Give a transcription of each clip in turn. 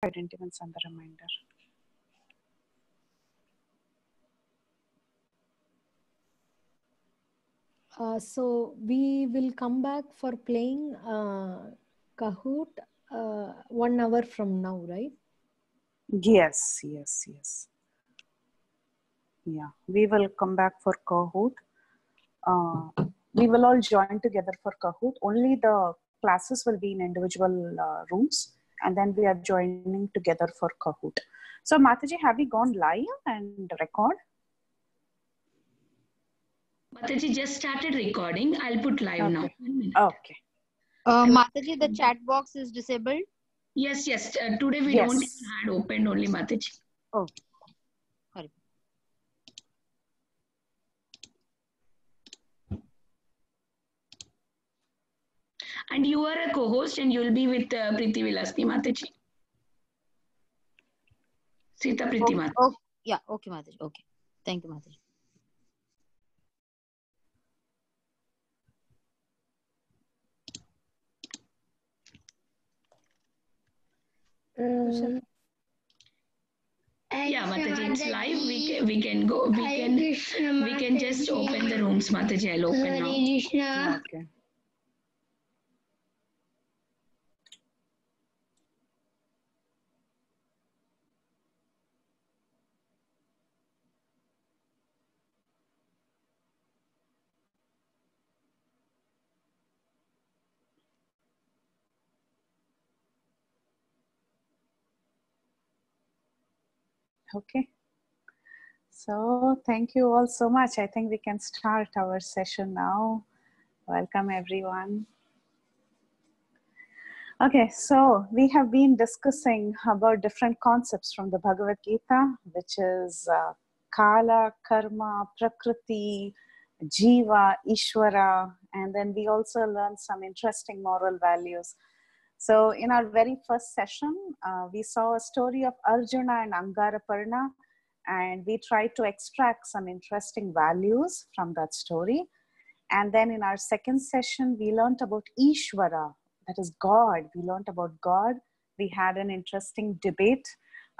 identity and send the reminder. So we will come back for playing Kahoot 1 hour from now, right? Yes. Yeah, we will come back for Kahoot. We will all join together for Kahoot. Only the classes will be in individual rooms, and then we are joining together for Kahoot. So Mataji, have you gone live and record? Mataji just started recording. I'll put live now. Okay. Mataji, the chat box is disabled? Yes. Today we don't even had opened, only Mataji. Oh, sorry. And you are a co-host and you'll be with Preethi Vilasini, Mataji. Sita Preethi Mataji. Oh, yeah, okay, Mataji. Okay. Thank you, Mataji. Yeah, Mataji, it's live. We can go. We can just open the rooms, Mataji. I'll open now. Okay. Okay. So thank you all so much. I think we can start our session now. Welcome everyone. Okay, so we have been discussing about different concepts from the Bhagavad Gita, which is Kala, Karma, Prakriti, Jiva, Ishvara, and then we also learned some interesting moral values. So in our very first session, we saw a story of Arjuna and Angaraparna, and we tried to extract some interesting values from that story. And then in our second session, we learned about Ishvara, that is God. We learned about God. We had an interesting debate.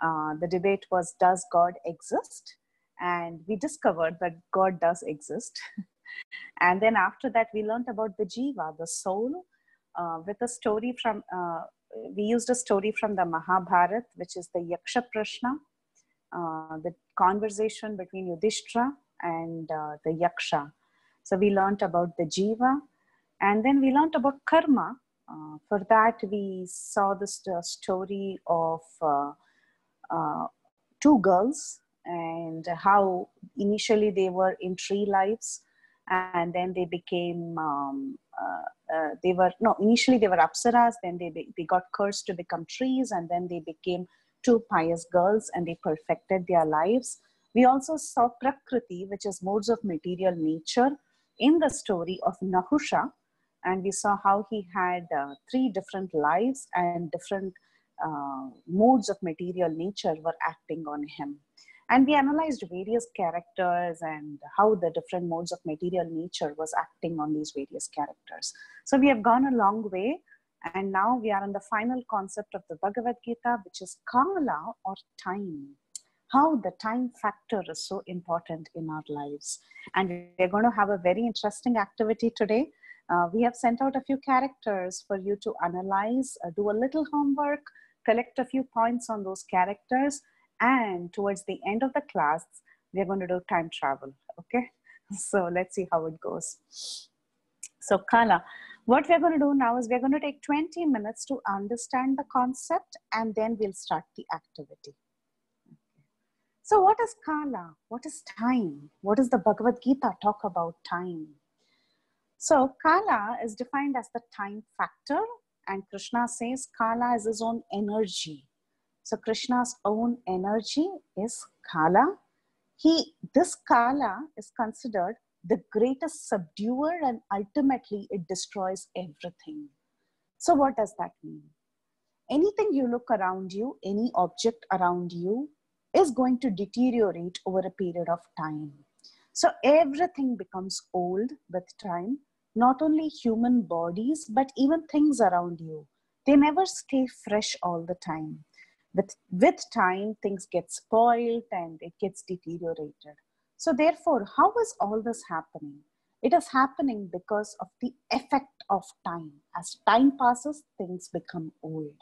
The debate was, does God exist? And we discovered that God does exist. And then after that, we learned about the Jiva, the soul, with a story from, we used a story from the Mahabharata, which is the Yaksha Prashna, the conversation between Yudhishthira and the Yaksha. So we learned about the Jiva, and then we learned about Karma. For that, we saw this story of two girls and how initially they were in tree lives, and then they became, initially they were apsaras, then they got cursed to become trees, and then they became two pious girls and they perfected their lives. We also saw Prakriti, which is modes of material nature, in the story of Nahusha, and we saw how he had three different lives and different modes of material nature were acting on him. And we analyzed various characters and how the different modes of material nature was acting on these various characters. So we have gone a long way, and now we are on the final concept of the Bhagavad Gita, which is Kala, or time. How the time factor is so important in our lives. And we're going to have a very interesting activity today. We have sent out a few characters for you to analyze, do a little homework, collect a few points on those characters, and towards the end of the class, we're going to do time travel, okay? So let's see how it goes. So Kala, what we're going to do now is we're going to take 20 minutes to understand the concept, and then we'll start the activity. So what is Kala? What is time? What does the Bhagavad Gita talk about time? So Kala is defined as the time factor, and Krishna says Kala is his own energy. So Krishna's own energy is Kala. This Kala is considered the greatest subduer, and ultimately it destroys everything. So what does that mean? Anything you look around you, any object around you is going to deteriorate over a period of time. So everything becomes old with time, not only human bodies, but even things around you. They never stay fresh all the time. With time, things get spoiled and it gets deteriorated. So therefore, how is all this happening? It is happening because of the effect of time. As time passes, things become old.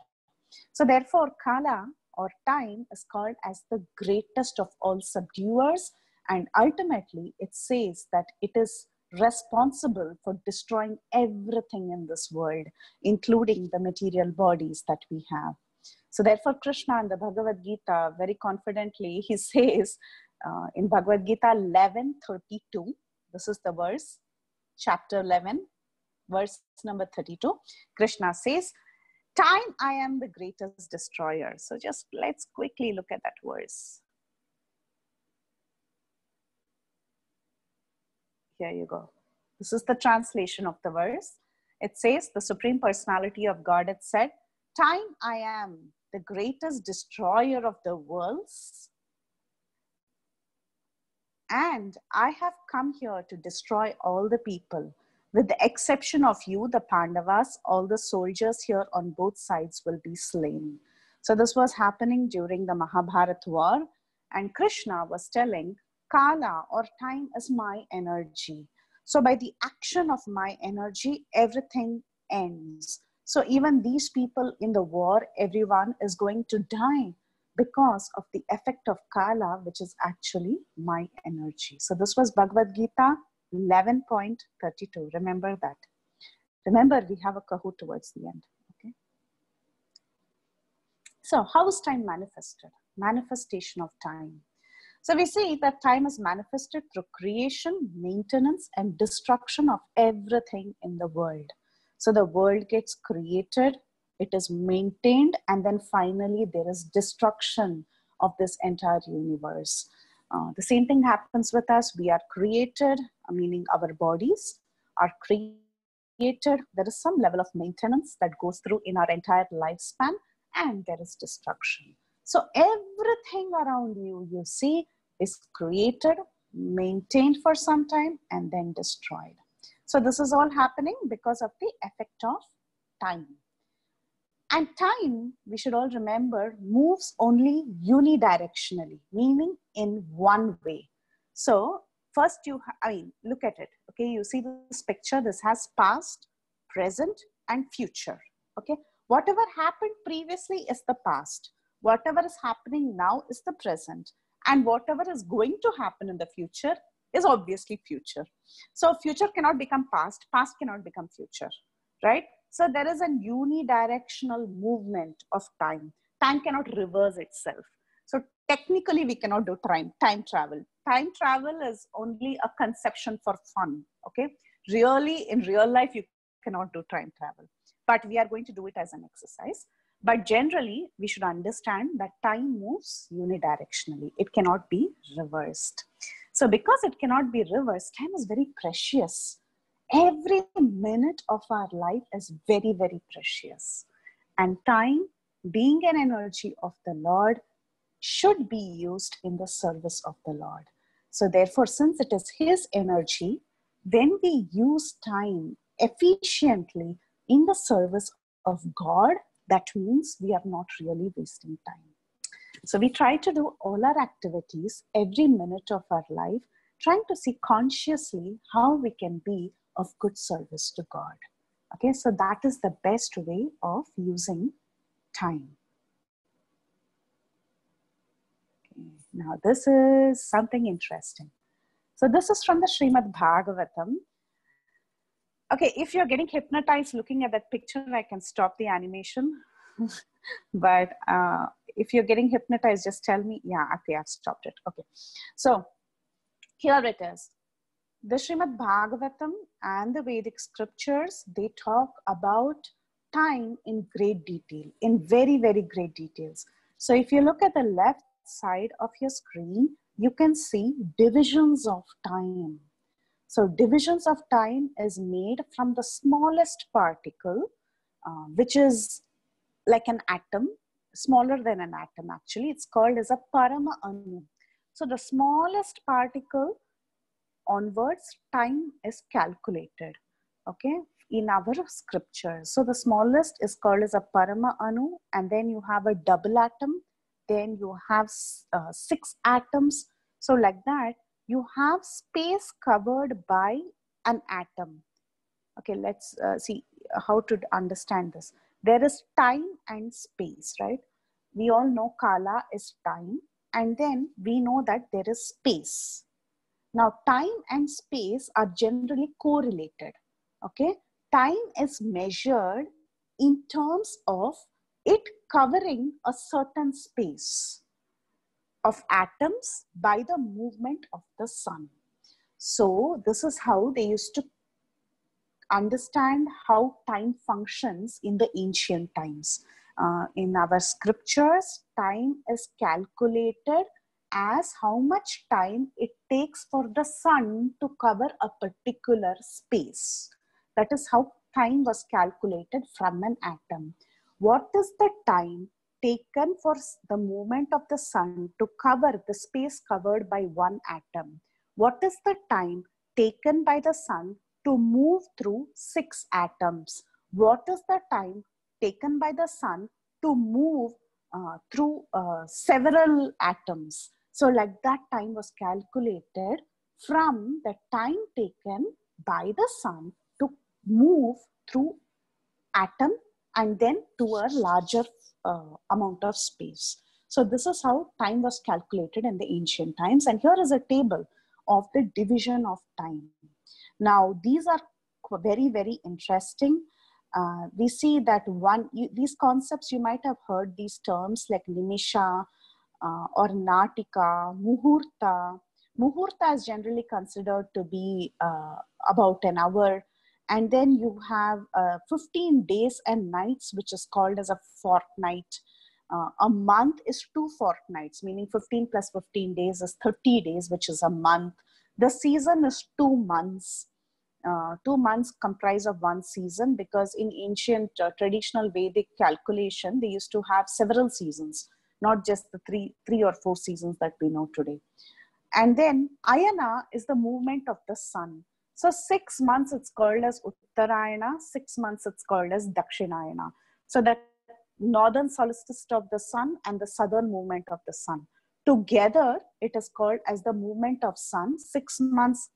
So therefore, Kala or time is called as the greatest of all subduers, and ultimately it says that it is responsible for destroying everything in this world, including the material bodies that we have. So therefore, Krishna in the Bhagavad Gita, very confidently, he says in Bhagavad Gita 11:32, this is the verse, chapter 11, verse number 32, Krishna says, time I am the greatest destroyer. So just let's quickly look at that verse. Here you go. This is the translation of the verse. It says, the Supreme Personality of Godhead said, time I am the greatest destroyer of the worlds, and I have come here to destroy all the people. With the exception of you, the Pandavas, all the soldiers here on both sides will be slain. So this was happening during the Mahabharata war, and Krishna was telling, Kala or time is my energy. So by the action of my energy, everything ends. So even these people in the war, everyone is going to die because of the effect of Kala, which is actually my energy. So this was Bhagavad Gita 11.32. Remember that. Remember, we have a Kahoot towards the end. Okay. So how is time manifested? Manifestation of time. So we see that time is manifested through creation, maintenance, and destruction of everything in the world. So the world gets created, it is maintained, and then finally there is destruction of this entire universe. The same thing happens with us. We are created, meaning our bodies are created. There is some level of maintenance that goes through in our entire lifespan, and there is destruction. So everything around you, you see, is created, maintained for some time, and then destroyed. So this is all happening because of the effect of time. And time, we should all remember, moves only unidirectionally, meaning in one way. So first look at it. Okay, you see this picture, this has past, present, and future. Okay, whatever happened previously is the past. Whatever is happening now is the present. And whatever is going to happen in the future is obviously future. So future cannot become past, past cannot become future, right? So there is a unidirectional movement of time. Time cannot reverse itself. So technically we cannot do time travel. Time travel is only a conception for fun, okay? Really, in real life, you cannot do time travel. But we are going to do it as an exercise. But generally, we should understand that time moves unidirectionally. It cannot be reversed. So because it cannot be reversed, time is very precious. Every minute of our life is very, very precious. And time, being an energy of the Lord, should be used in the service of the Lord. So therefore, since it is His energy, when we use time efficiently in the service of God, that means we are not really wasting time. So we try to do all our activities every minute of our life, trying to see consciously how we can be of good service to God. Okay, so that is the best way of using time. Okay. Now this is something interesting. So this is from the Srimad Bhagavatam. Okay, if you're getting hypnotized looking at that picture, I can stop the animation. But if you're getting hypnotized, just tell me, yeah, okay, I've stopped it. Okay, so here it is. The Srimad Bhagavatam and the Vedic scriptures, they talk about time in great detail, in very, very great details. So if you look at the left side of your screen, you can see divisions of time. So divisions of time is made from the smallest particle, which is like an atom, smaller than an atom actually. It's called as a Parama Anu. So the smallest particle onwards, time is calculated. Okay, in our scriptures. So the smallest is called as a Parama Anu, and then you have a double atom, then you have 6 atoms. So like that, you have space covered by an atom. Okay, let's see how to understand this. There is time and space, right? We all know Kala is time, and then we know that there is space. Now, time and space are generally correlated. Okay, time is measured in terms of it covering a certain space of atoms by the movement of the sun. So this is how they used to understand how time functions in the ancient times. In our scriptures, time is calculated as how much time it takes for the sun to cover a particular space. That is how time was calculated from an atom. What is the time taken for the movement of the sun to cover the space covered by one atom? What is the time taken by the sun to move through 6 atoms? What is the time taken by the sun to move through several atoms? So like that, time was calculated from the time taken by the sun to move through atom and then to a larger amount of space. So this is how time was calculated in the ancient times. And here is a table of the division of time. Now, these are very, very interesting. We see that these concepts, you might have heard these terms like Nimisha or Natika, Muhurta. Muhurta is generally considered to be about an hour. And then you have 15 days and nights, which is called as a fortnight. A month is 2 fortnights, meaning 15 plus 15 days is 30 days, which is a month. The season is 2 months. 2 months comprise of one season, because in ancient traditional Vedic calculation, they used to have several seasons, not just the three or 4 seasons that we know today. And then Ayana is the movement of the sun. So 6 months it's called as Uttarayana, 6 months it's called as Dakshinayana. So that northern solstice of the sun and the southern movement of the sun. Together, it is called as the movement of sun, 6 months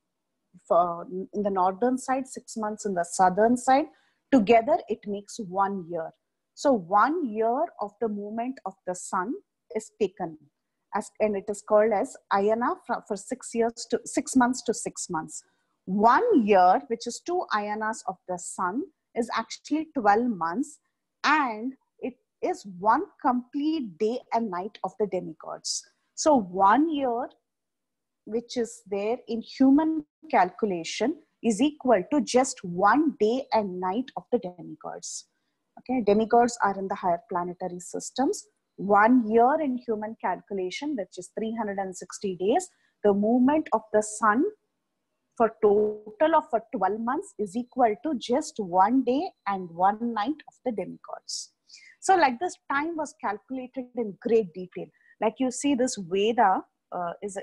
in the northern side, 6 months in the southern side. Together, it makes 1 year. So 1 year of the movement of the sun is taken and it is called as Ayana for 6 months to 6 months. 1 year, which is 2 Ayanas of the sun, is actually 12 months, and it is 1 complete day and night of the demigods. So 1 year, which is there in human calculation, is equal to just 1 day and night of the demigods. Okay, demigods are in the higher planetary systems. 1 year in human calculation, which is 360 days, the movement of the sun for total of 12 months is equal to just 1 day and 1 night of the demigods. So like this, time was calculated in great detail. Like you see, this Veda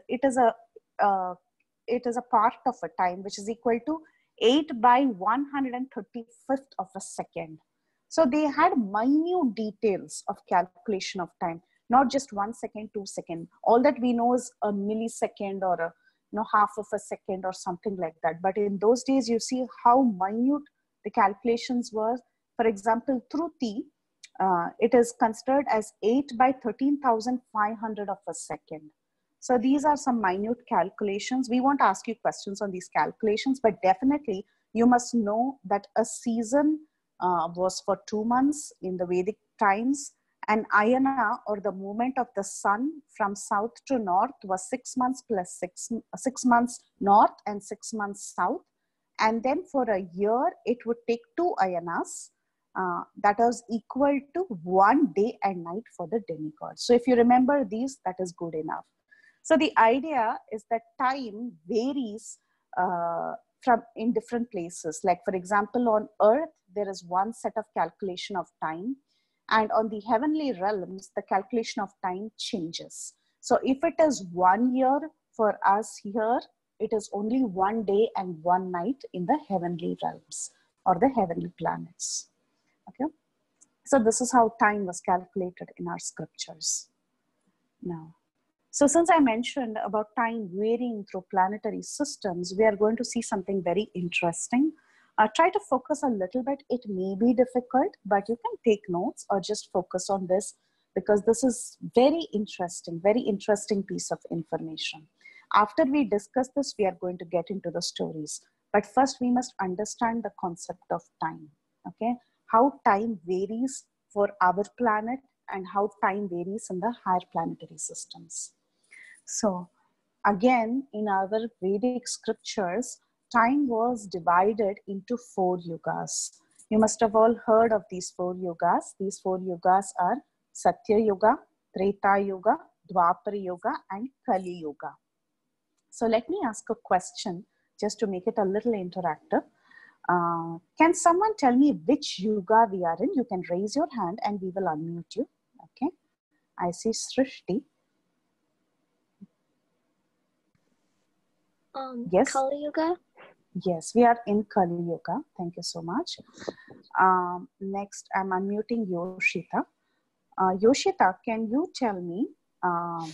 it is a part of a time which is equal to 8/135th of a second. So they had minute details of calculation of time, not just 1 second, 2 seconds. All that we know is a millisecond or a half of a second or something like that. But in those days, you see how minute the calculations were. For example, Truti, it is considered as 8/13,500 of a second. So these are some minute calculations. We won't ask you questions on these calculations, but definitely you must know that a season was for 2 months in the Vedic times, and Ayana, or the movement of the sun from south to north, was 6 months plus 6 months north and 6 months south. And then for a year, it would take 2 Ayanas. That was equal to 1 day and night for the demigods. So if you remember these, that is good enough. So the idea is that time varies from in different places. Like for example, on earth, there is one set of calculation of time. And on the heavenly realms, the calculation of time changes. So if it is 1 year for us here, it is only 1 day and 1 night in the heavenly realms. or the heavenly planets. Okay, so this is how time was calculated in our scriptures. Now, so since I mentioned about time varying through planetary systems, we are going to see something very interesting. Try to focus a little bit. It may be difficult, but you can take notes or just focus on this, because this is very interesting piece of information. After we discuss this, we are going to get into the stories. But first, we must understand the concept of time, okay? How time varies for our planet and how time varies in the higher planetary systems. So again, in our Vedic scriptures, time was divided into 4 yugas. You must have all heard of these 4 yugas. These 4 yugas are Satya Yuga, Treta Yuga, Dwapara Yuga, and Kali Yuga. So let me ask a question just to make it a little interactive. Can someone tell me which yuga we are in? You can raise your hand and we will unmute you. Okay. I see Srishti. Yes. Kali Yuga? Yes, we are in Kali Yuga. Thank you so much. Next, I'm unmuting Yoshita. Yoshita, can you tell me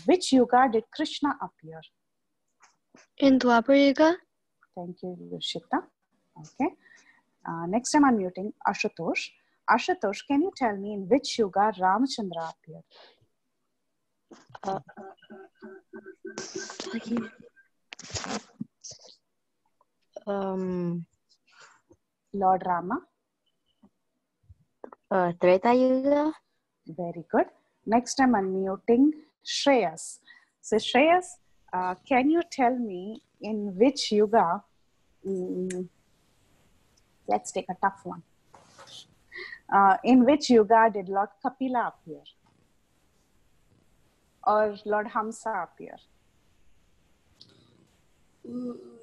which yuga did Krishna appear? In Dwapara Yuga? Thank you, Yoshita. Okay. Next, I'm unmuting Ashutosh. Ashutosh, can you tell me in which yuga Ramachandra appeared? Lord Rama. Treta Yuga? Very good. Next, I'm unmuting Shreyas. So, Shreyas, can you tell me in which yuga? Let's take a tough one. In which yuga did Lord Kapila appear? Or Lord Hamsa appear?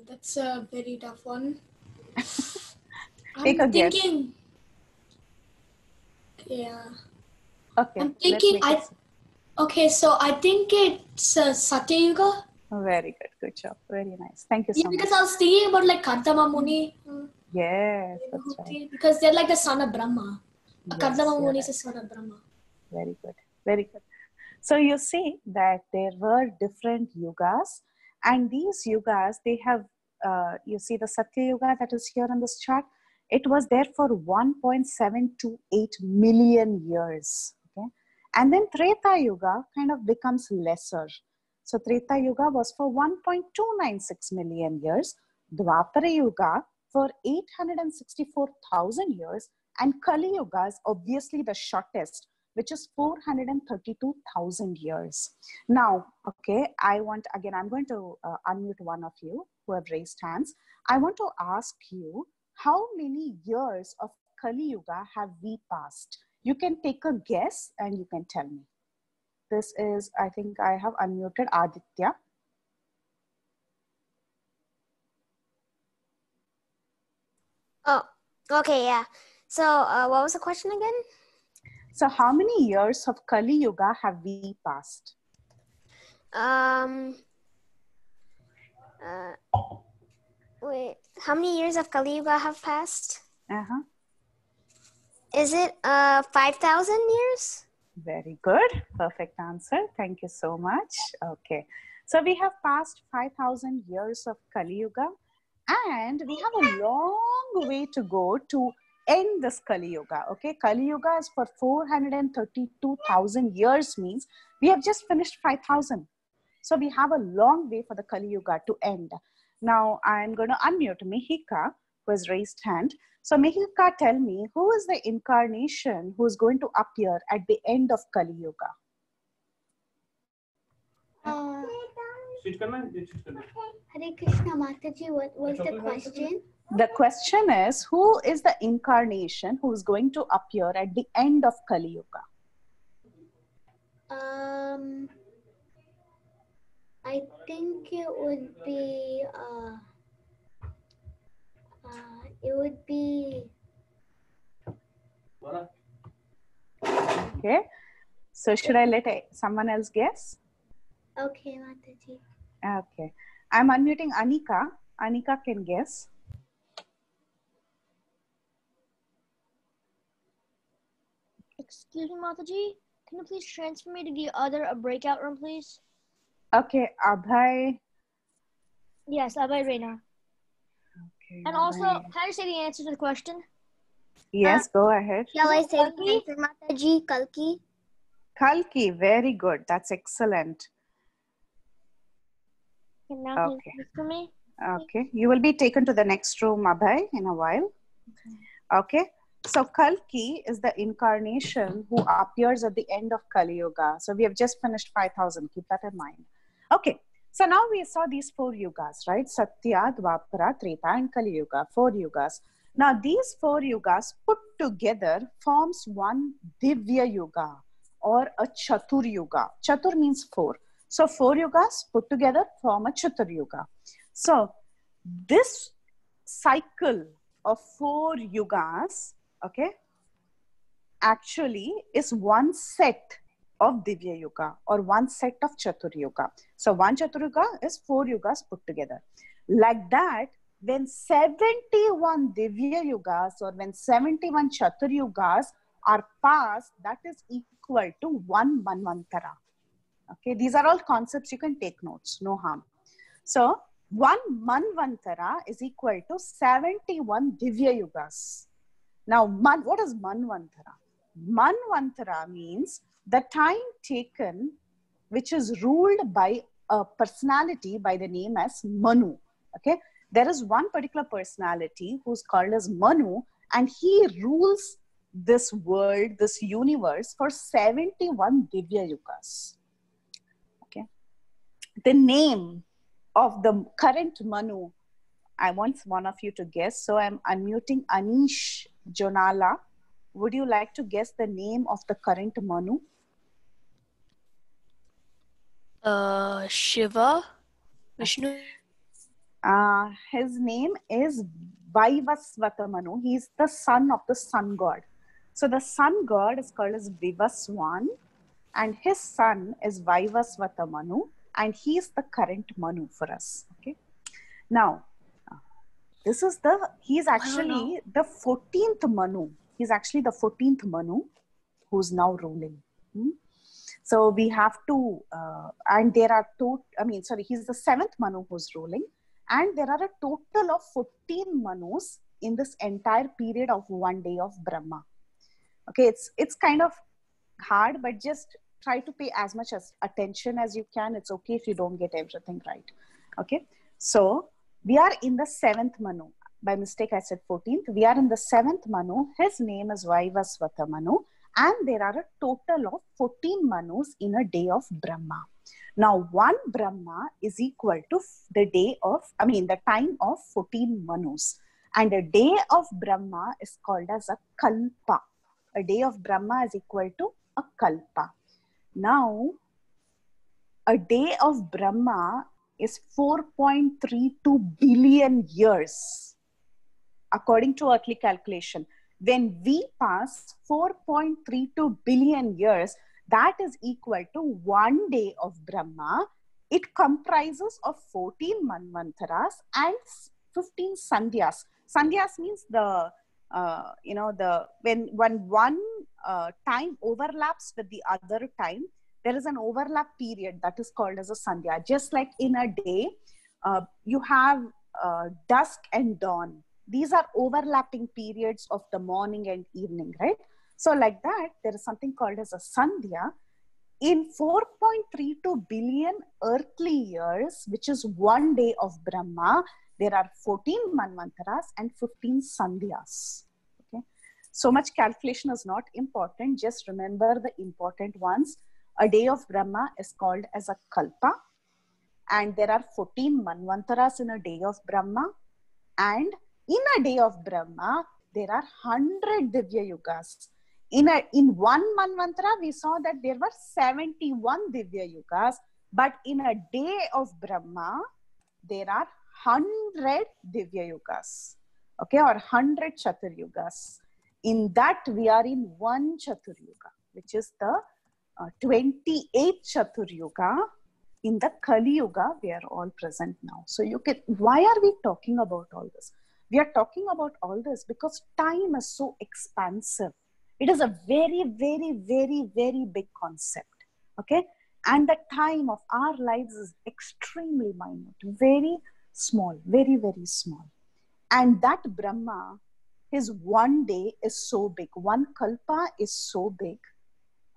That's a very tough one. Take a guess. Yeah. Okay. I'm thinking, okay, so I think it's Satya Yuga. Very good. Good job. Very nice. Thank you so much. Because I was thinking about like Kardama Muni. Yes, that's right. Because they're like the son of Brahma. Yes, Kardama Muni is right. the son of Brahma. Very good. Very good. So you see that there were different yugas, and these yugas, they have, you see the Satya Yuga that is here on this chart, it was there for 1.728 million years. Okay? And then Treta Yuga kind of becomes lesser. So Treta Yuga was for 1.296 million years, Dwapara Yuga for 864,000 years, and Kali Yuga is obviously the shortest, which is 432,000 years. Now, okay, I'm going to unmute one of you who have raised hands. I want to ask you, how many years of Kali Yuga have we passed? You can take a guess and you can tell me. This is, I think I have unmuted Aditya. Oh, okay, yeah. So, what was the question again? So, how many years of Kali Yuga have we passed? Wait, how many years of Kali Yuga have passed? Uh-huh. Is it 5,000 years? Very good. Perfect answer. Thank you so much. Okay. So we have passed 5,000 years of Kali Yuga, and we have a long way to go to end this Kali Yuga. Okay. Kali Yuga is for 432,000 years, means we have just finished 5,000. So we have a long way for the Kali Yuga to end. Now I'm going to unmute Mihika, who has raised hand. So Mihika, tell me, who is the incarnation who is going to appear at the end of Kali Yuga? Hare Krishna, Mataji, what was the question? The question is, who is the incarnation who is going to appear at the end of Kali Yuga? I think it would be Okay. So should I let someone else guess? Okay, Mataji. Okay. I'm unmuting Anika. Anika can guess. excuse me, Mataji. Can you please transfer me to the other breakout room, please? Okay, Abhay. Yes, Abhay Reina. Okay, And also, Abhay. can I say the answer to the question? Yes, go ahead. Shall I say the Kalki? answer, Mataji? Kalki? Kalki, very good. That's excellent. Can now please Okay. transfer me? Okay, you will be taken to the next room, Abhay, in a while. Okay, so Kalki is the incarnation who appears at the end of Kali Yuga. So we have just finished 5000. Keep that in mind. Okay, so now we saw these 4 yugas, right? Satya, Dwapara, Treta, and Kali Yuga. 4 yugas. Now these 4 yugas put together forms one Divya Yuga or a Chatur Yuga. Chatur means 4. So 4 yugas put together form a Chatur Yuga. So this cycle of 4 yugas, okay, actually is one set of Divya Yuga or one set of Chatur Yuga. So one Chatur Yuga is 4 yugas put together. Like that, when 71 Divya Yugas or when 71 Chatur Yugas are passed, that is equal to 1 Manvantara. Okay, these are all concepts you can take notes, no harm. So 1 Manvantara is equal to 71 Divya Yugas. Now, what is Manvantara? Manvantara means the time taken which is ruled by a personality by the name as Manu. Okay, there is one particular personality who's called as Manu, and he rules this world, this universe for 71 Divya Yugas. Okay, the name of the current Manu, I want one of you to guess. So I'm unmuting Anish Jonala. Would you like to guess the name of the current Manu? Shiva, Vishnu. His name is Vaivasvata Manu. He's the son of the sun god. So the sun god is called as Vivaswan, and his son is Vaivasvata Manu, and he's the current Manu for us. Okay. Now, he's actually the 14th Manu. He's actually the 14th Manu who's now ruling. So we have to, and there are he's the 7th Manu who's ruling, and there are a total of 14 Manus in this entire period of 1 day of Brahma. Okay, it's kind of hard, but just try to pay as much attention as you can. It's okay if you don't get everything right. Okay, so we are in the 7th Manu. By mistake, I said 14th. We are in the 7th Manu. His name is Vaivasvata Manu. And there are a total of 14 Manus in a day of Brahma. Now, 1 Brahma is equal to the time of 14 Manus. And a day of Brahma is called as a Kalpa. A day of Brahma is equal to a Kalpa. Now, a day of Brahma is 4.32 billion years, according to earthly calculation. When we pass 4.32 billion years, that is equal to 1 day of Brahma. It comprises of 14 Manvantaras and 15 Sandhyas. Sandhyas means when one time overlaps with the other time, there is an overlap period that is called as a Sandhya. Just like in a day, you have dusk and dawn. These are overlapping periods of the morning and evening, right? So like that, there is something called as a Sandhya. In 4.32 billion earthly years, which is 1 day of Brahma, there are 14 Manvantaras and 15 Sandhyas. Okay? So much calculation is not important. Just remember the important ones. A day of Brahma is called as a Kalpa. And there are 14 Manvantaras in a day of Brahma. And in a day of Brahma, there are 100 Divya Yugas. In 1 Manvantara, we saw that there were 71 Divya Yugas. But in a day of Brahma, there are 100 Divya Yugas. Okay, or 100 Chatur Yugas. In that, we are in 1 Chatur Yuga, which is the 28th Chatur Yuga. In the Kali Yuga, we are all present now. So why are we talking about all this? We are talking about all this because time is so expansive. It is a very, very, very, very big concept. Okay. And the time of our lives is extremely minute, very small, very, very small. And that Brahma, his one day is so big. One kalpa is so big.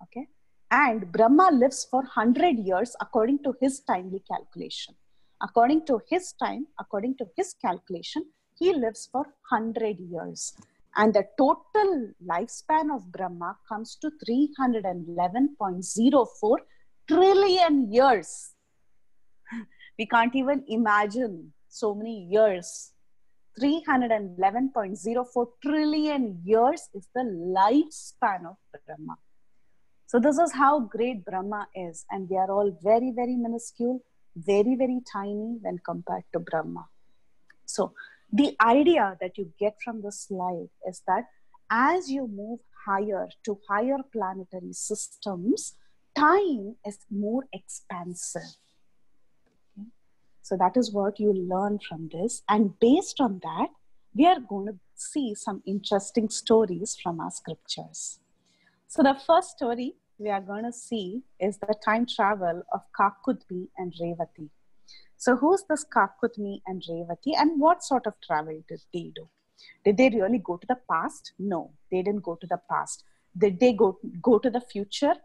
Okay. And Brahma lives for 100 years according to his timely calculation. According to his time, according to his calculation, he lives for 100 years. And the total lifespan of Brahma comes to 311.04 trillion years. We can't even imagine so many years. 311.04 trillion years is the lifespan of Brahma. So this is how great Brahma is. And we are all very, very minuscule, very, very tiny when compared to Brahma. So the idea that you get from this slide is that as you move higher to higher planetary systems, time is more expansive. Okay? So that is what you learn from this. And based on that, we are going to see some interesting stories from our scriptures. So the first story we are going to see is the time travel of Kakudmi and Revati. So who's this Kakudmi and Revati, and what sort of travel did they do? Did they really go to the past? No, they didn't go to the past. Did they go to the future?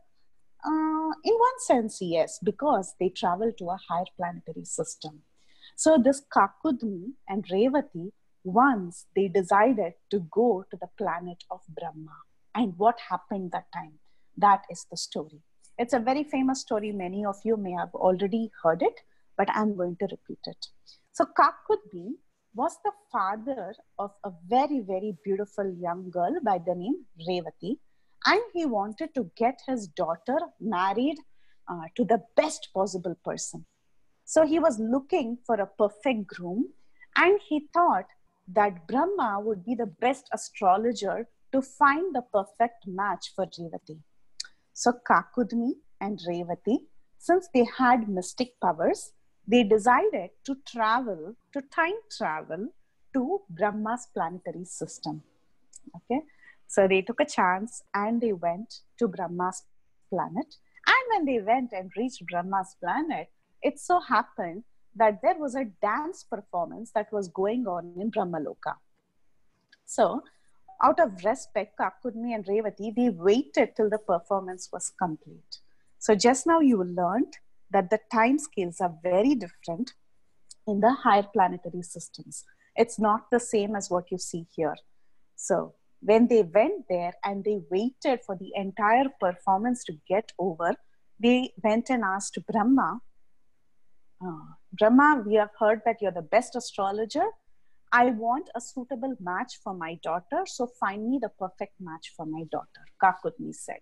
In one sense, yes, because they traveled to a higher planetary system. So this Kakudmi and Revati, once they decided to go to the planet of Brahma. And what happened that time? That is the story. It's a very famous story. Many of you may have already heard it, but I'm going to repeat it. So Kakudmi was the father of a very, very beautiful young girl by the name Revati. And he wanted to get his daughter married to the best possible person. So he was looking for a perfect groom, and he thought that Brahma would be the best astrologer to find the perfect match for Revati. So Kakudmi and Revati, since they had mystic powers, they decided to time travel to Brahma's planetary system. Okay. So they took a chance and they went to Brahma's planet. And when they went and reached Brahma's planet, it so happened that there was a dance performance that was going on in Brahmaloka. So out of respect, Kakudmi and Revati, they waited till the performance was complete. So just now you learned that the time scales are very different in the higher planetary systems. It's not the same as what you see here. So when they went there and they waited for the entire performance to get over, they went and asked Brahma, Brahma, we have heard that you're the best astrologer. I want a suitable match for my daughter, so find me the perfect match for my daughter, Kakudmi said.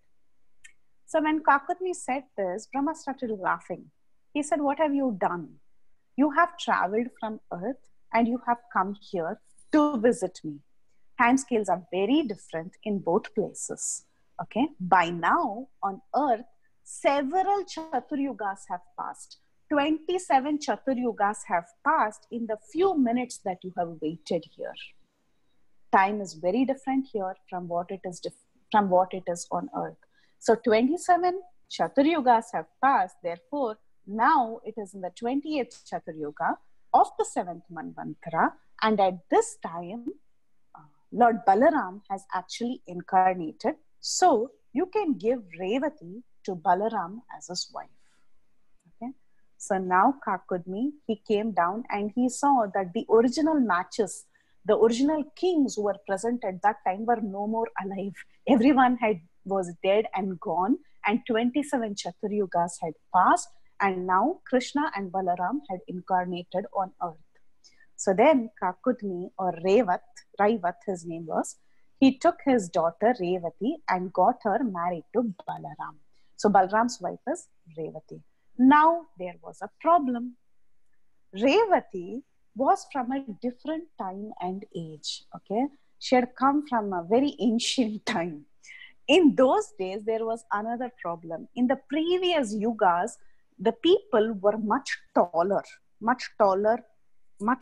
So when Kakudmi said this, Brahma started laughing. He said, what have you done? You have traveled from Earth and you have come here to visit me. Timescales are very different in both places. Okay. By now on Earth, several Chaturyugas have passed. 27 Chaturyugas have passed in the few minutes that you have waited here. Time is very different here from what it is on Earth. So 27 Chaturyugas have passed. Therefore, now it is in the 28th Chaturyuga of the 7th Manvantara. And at this time, Lord Balaram has actually incarnated. So you can give Revati to Balaram as his wife. Okay. So now Kakudmi, he came down and he saw that the original matches, the original kings who were present at that time were no more alive. Everyone was dead and gone, and 27 Chaturyugas had passed, and now Krishna and Balaram had incarnated on earth. So then Kakudmi, or Raivat, his name was, he took his daughter Revati and got her married to Balaram. So Balaram's wife is Revati. Now there was a problem. Revati was from a different time and age. Okay, she had come from a very ancient time. In those days, there was another problem. In the previous yugas, the people were much taller, much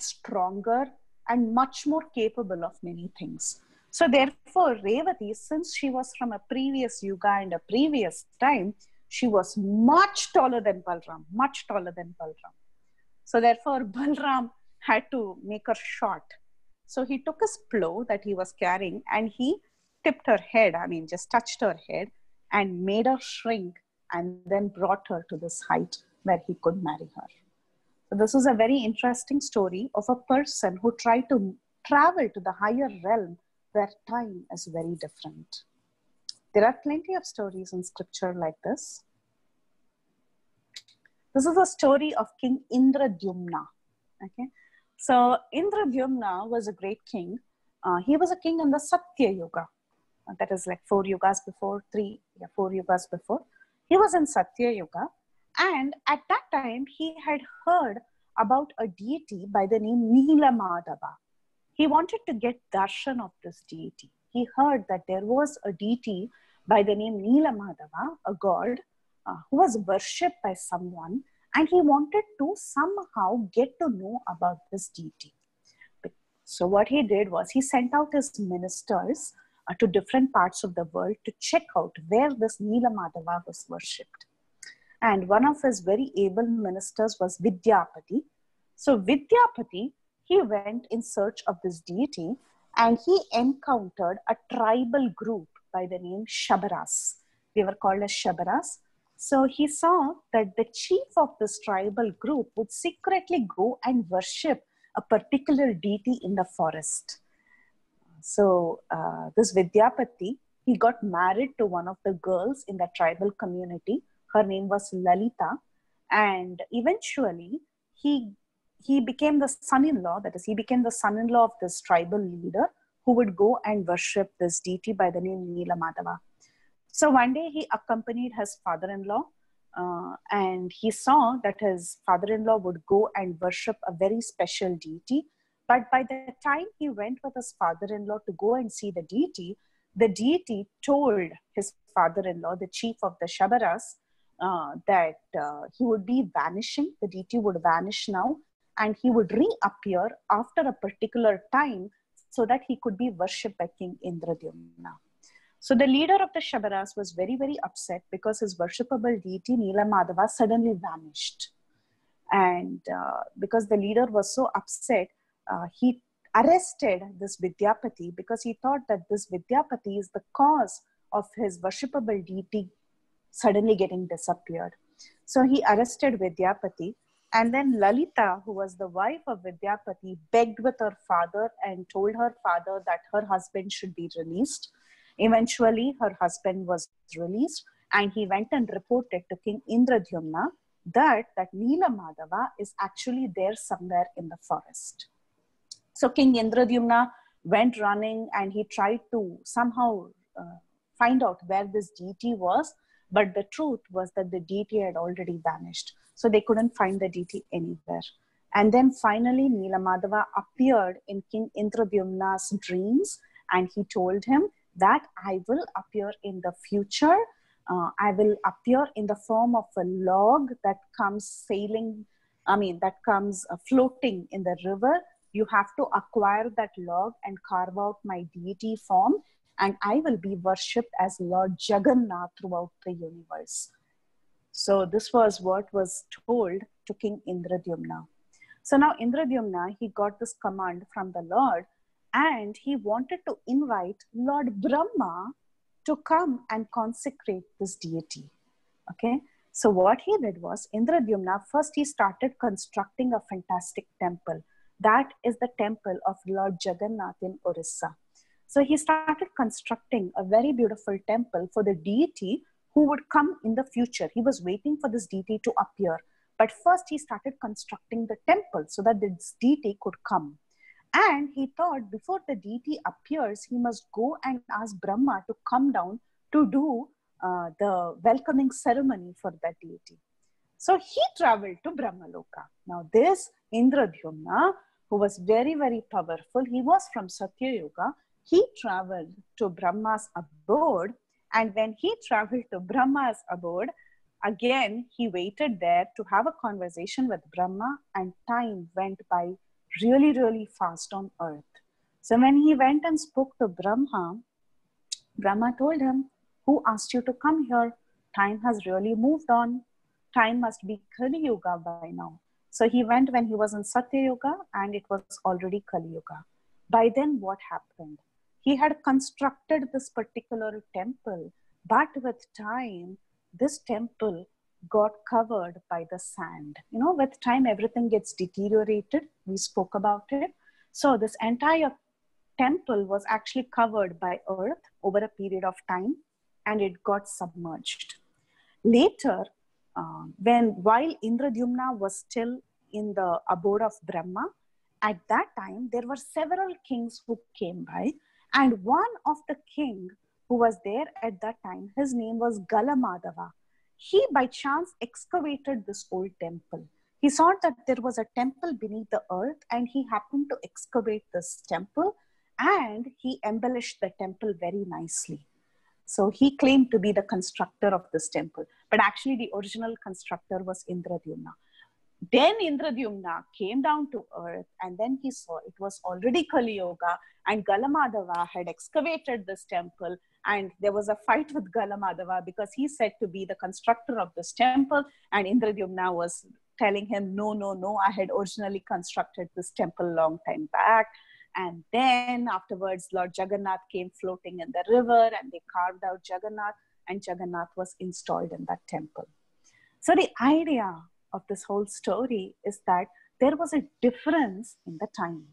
stronger, and much more capable of many things. So therefore, Revati, since she was from a previous yuga and a previous time, she was much taller than Balram, much taller than Balram. So therefore, Balram had to make her short. So he took his plow that he was carrying and he tipped her head, just touched her head and made her shrink and then brought her to this height where he could marry her. So this is a very interesting story of a person who tried to travel to the higher realm where time is very different. There are plenty of stories in scripture like this. This is a story of King Indradyumna. Okay, so Indradyumna was a great king. He was a king in the Satya Yuga. That is like 4 yugas before, 4 yugas before. He was in Satya Yuga. And at that time, he had heard about a deity by the name Neela Madhava. He wanted to get darshan of this deity. He heard that there was a deity by the name Neela Madhava, a god, who was worshipped by someone, and he wanted to somehow get to know about this deity. So what he did was he sent out his ministers to different parts of the world to check out where this Neela Madhava was worshipped. And one of his very able ministers was Vidyapati. So Vidyapati, he went in search of this deity and he encountered a tribal group by the name Shabaras. They were called as Shabaras. So he saw that the chief of this tribal group would secretly go and worship a particular deity in the forest. So this Vidyapati, he got married to one of the girls in the tribal community. Her name was Lalita. And eventually he became the son-in-law, that is, he became the son-in-law of this tribal leader who would go and worship this deity by the name Neela Madhava. So one day he accompanied his father-in-law and he saw that his father-in-law would go and worship a very special deity. But by the time he went with his father-in-law to go and see the deity told his father-in-law, the chief of the Shabaras, that he would be vanishing, the deity would vanish now, and he would reappear after a particular time so that he could be worshipped by King Indradyumna. So the leader of the Shabaras was very, very upset because his worshipable deity, Neela Madhava, suddenly vanished. And because the leader was so upset, he arrested this Vidyapati because he thought that this Vidyapati is the cause of his worshipable deity suddenly getting disappeared. So he arrested Vidyapati, and then Lalita, who was the wife of Vidyapati, begged with her father and told her father that her husband should be released. Eventually, her husband was released, and he went and reported to King Indradyumna that Neela Madhava is actually there somewhere in the forest. So King Indradyumna went running and he tried to somehow find out where this deity was, but the truth was that the deity had already vanished. So they couldn't find the deity anywhere. And then finally Neela Madhava appeared in King Indradyumna's dreams, and he told him that I will appear in the future. I will appear in the form of a log that comes floating in the river. You have to acquire that log and carve out my deity form, and I will be worshipped as Lord Jagannath throughout the universe. So this was what was told to King Indradyumna. So now Indradyumna, he got this command from the Lord, and he wanted to invite Lord Brahma to come and consecrate this deity. Okay, so what he did was, Indradyumna, first he started constructing a fantastic temple. That is the temple of Lord Jagannath in Orissa. So he started constructing a very beautiful temple for the deity who would come in the future. He was waiting for this deity to appear. But first he started constructing the temple so that this deity could come. And he thought before the deity appears, he must go and ask Brahma to come down to do the welcoming ceremony for that deity. So he traveled to Brahmaloka. Now this Indradyumna, who was very, very powerful, he was from Satya Yuga. He traveled to Brahma's abode. And when he traveled to Brahma's abode, again, he waited there to have a conversation with Brahma, and time went by really, really fast on earth. So when he went and spoke to Brahma, Brahma told him, who asked you to come here? Time has really moved on. Time must be Kali Yuga by now. So he went when he was in Satya Yuga, and it was already Kali Yuga. By then, what happened? He had constructed this particular temple, but with time, this temple got covered by the sand. You know, with time, everything gets deteriorated. We spoke about it. So this entire temple was actually covered by earth over a period of time, and it got submerged. Later, while Indradyumna was still in the abode of Brahma, at that time, there were several kings who came by, and one of the king who was there at that time, his name was Madhava. He by chance excavated this old temple. He saw that there was a temple beneath the earth, and he happened to excavate this temple, and he embellished the temple very nicely. So he claimed to be the constructor of this temple, but actually the original constructor was Indradyumna. Then Indradyumna came down to earth, and then he saw it was already Kali Yuga, and Galamadhava had excavated this temple, and there was a fight with Galamadhava because he said to be the constructor of this temple, and Indradyumna was telling him, no, no, no, I had originally constructed this temple long time back. And then afterwards, Lord Jagannath came floating in the river, and they carved out Jagannath, and Jagannath was installed in that temple. So the idea of this whole story is that there was a difference in the time.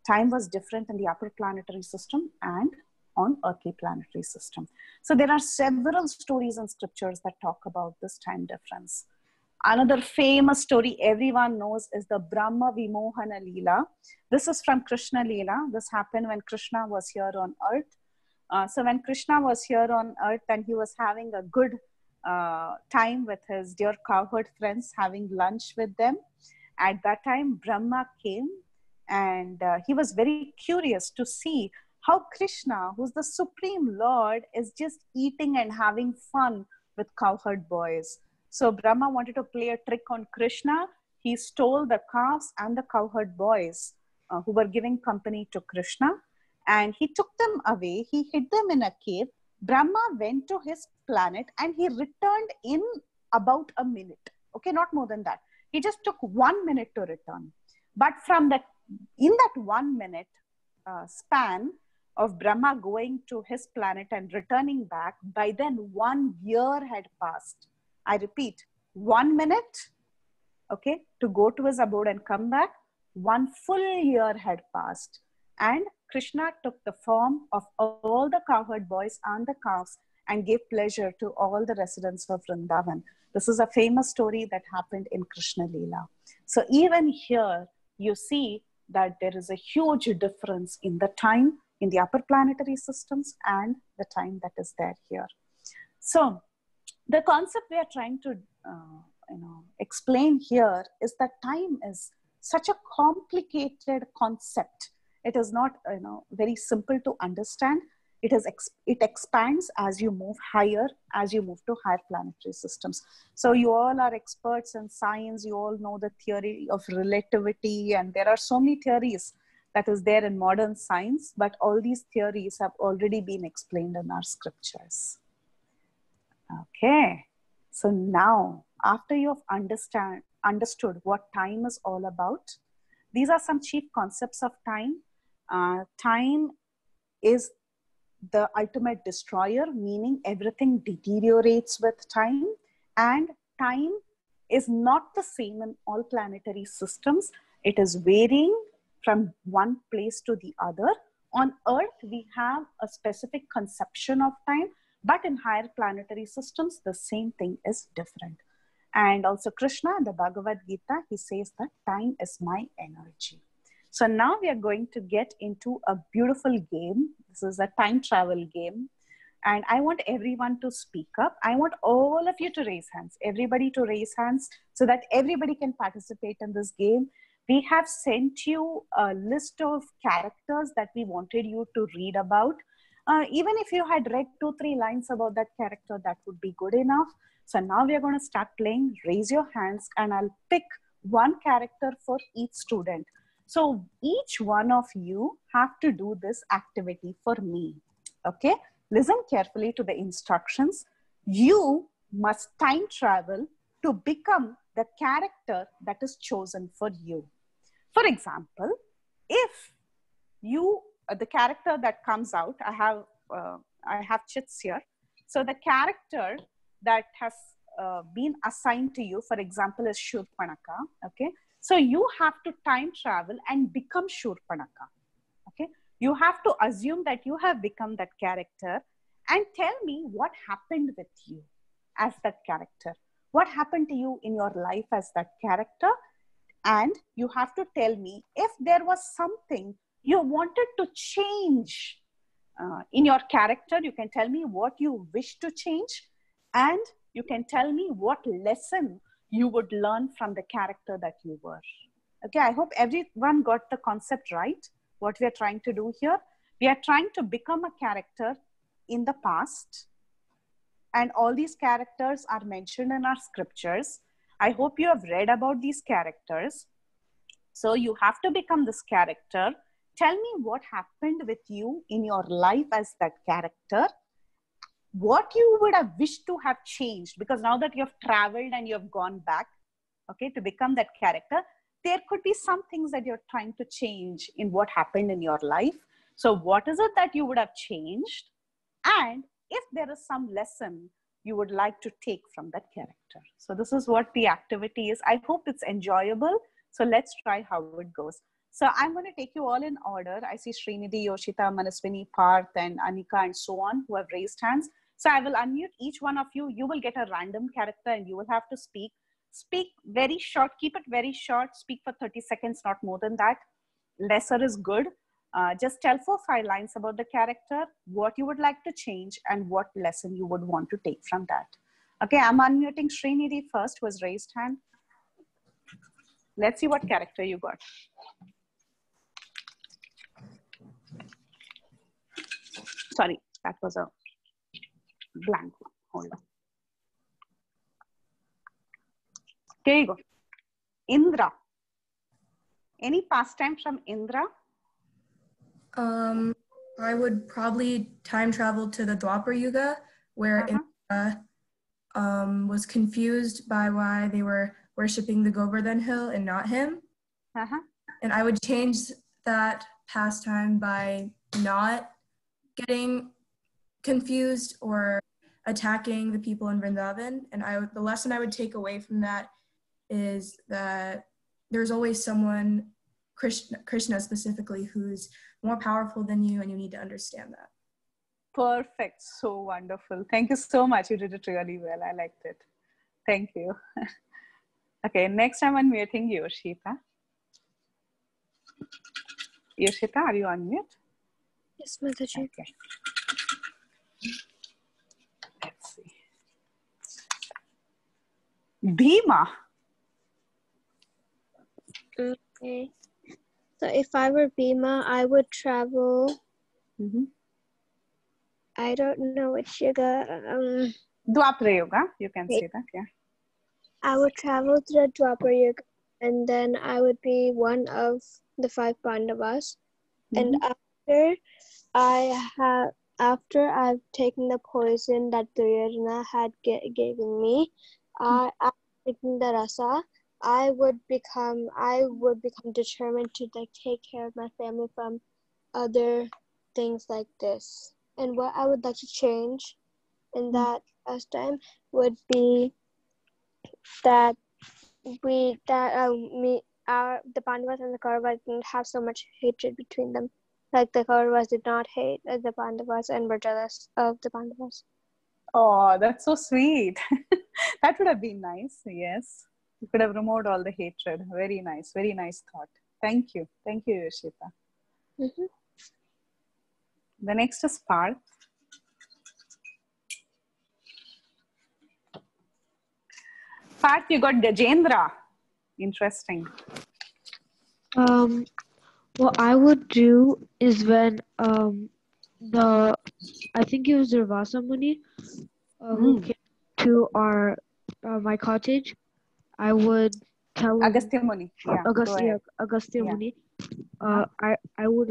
Time was different in the upper planetary system and on earthly planetary system. So there are several stories and scriptures that talk about this time difference. Another famous story everyone knows is the Brahma Vimohanalila. This is from Krishna Leela. This happened when Krishna was here on earth. So when Krishna was here on earth, and he was having a good time with his dear cowherd friends, having lunch with them. At that time, Brahma came, and he was very curious to see how Krishna, who's the Supreme Lord, is just eating and having fun with cowherd boys. So Brahma wanted to play a trick on Krishna. He stole the calves and the cowherd boys who were giving company to Krishna, and he took them away. He hid them in a cave. Brahma went to his planet, and he returned in about a minute. Okay, not more than that. He just took 1 minute to return. But in that 1 minute span of Brahma going to his planet and returning back, by then 1 year had passed. I repeat, 1 minute, okay, to go to his abode and come back, 1 full year had passed. And Krishna took the form of all the cowherd boys and the calves and gave pleasure to all the residents of Vrindavan. This is a famous story that happened in Krishna Leela. So even here, you see that there is a huge difference in the time in the upper planetary systems and the time that is there here. So the concept we are trying to explain here is that time is such a complicated concept. It is not very simple to understand. It expands as you move higher, as you move to higher planetary systems. So you all are experts in science. You all know the theory of relativity, and there are so many theories that is there in modern science, but all these theories have already been explained in our scriptures. Okay, so now after you have understood what time is all about, these are some chief concepts of time. Time is the ultimate destroyer, meaning everything deteriorates with time, and time is not the same in all planetary systems. It is varying from one place to the other. On Earth, we have a specific conception of time, but in higher planetary systems, the same thing is different. And also Krishna in the Bhagavad Gita, he says that time is my energy. So now we are going to get into a beautiful game. This is a time travel game. And I want everyone to speak up. I want all of you to raise hands, everybody to raise hands so that everybody can participate in this game. We have sent you a list of characters that we wanted you to read about. Even if you had read 2-3 lines about that character, that would be good enough. So now we are going to start playing. Raise your hands and I'll pick one character for each student. So each one of you have to do this activity for me. Okay? Listen carefully to the instructions. You must time travel to become the character that is chosen for you. For example, if you, the character that comes out, I have chits here. So the character that has been assigned to you, for example, is Shurpanaka. Okay, so you have to time travel and become Shurpanaka. Okay, you have to assume that you have become that character and tell me what happened with you as that character. What happened to you in your life as that character? And you have to tell me if there was something you wanted to change in your character. You can tell me what you wish to change, and you can tell me what lesson you would learn from the character that you were. Okay, I hope everyone got the concept right, what we are trying to do here. We are trying to become a character in the past, and all these characters are mentioned in our scriptures. I hope you have read about these characters. So you have to become this character. Tell me what happened with you in your life as that character. What you would have wished to have changed, because now that you have traveled and you have gone back, okay, to become that character, there could be some things that you're trying to change in what happened in your life. So what is it that you would have changed? And if there is some lesson you would like to take from that character. So this is what the activity is. I hope it's enjoyable. So let's try how it goes. So I'm going to take you all in order. I see Srinidhi, Yoshita, Manaswini, Parth, and Anika, and so on, who have raised hands. So I will unmute each one of you. You will get a random character and you will have to speak. Speak very short. Keep it very short. Speak for 30 seconds, not more than that. Lesser is good. Just tell 4-5 lines about the character, what you would like to change, and what lesson you would want to take from that. Okay, I'm unmuting Srinidhi first, who has raised hand. Let's see what character you got. Sorry, that was a blank one. Hold on. Here you go. Indra. Any pastime from Indra? I would probably time travel to the Dwapar Yuga, where Indra was confused by why they were worshipping the Govardhan hill and not him. And I would change that pastime by not getting confused or attacking the people in Vrindavan. And the lesson I would take away from that is that there's always someone, Krishna specifically, who's more powerful than you, and you need to understand that. Perfect. So wonderful. Thank you so much. You did it really well. I liked it. Thank you. Okay, next I'm unmuting Yoshita. Yoshita, are you on mute? Yes, Mataji. Okay. Let's see. Bhima. Okay. So if I were Bhima, I would travel. I don't know which yuga. Dwapara Yuga, you can say that, yeah. I would travel to the Dwapara Yuga, and then I would be one of the 5 Pandavas. And after I've taken the poison that Duryodhana had given me, after taking the rasa, I would become determined to take care of my family from other things like this. And what I would like to change in that pastime would be that the Pandavas and the Kauravas didn't have so much hatred between them. Like the Kauravas did not hate the Pandavas and were jealous of the Pandavas. Oh, that's so sweet. That would have been nice. Yes. You could have removed all the hatred. Very nice. Very nice thought. Thank you. Thank you, Yoshita. The next is Parth. Parth, you got Gajendra. Interesting. What I would do is when I think it was Durvasa Muni who came to my cottage, I would tell Agastya Muni. Yeah, Agastya Muni. I would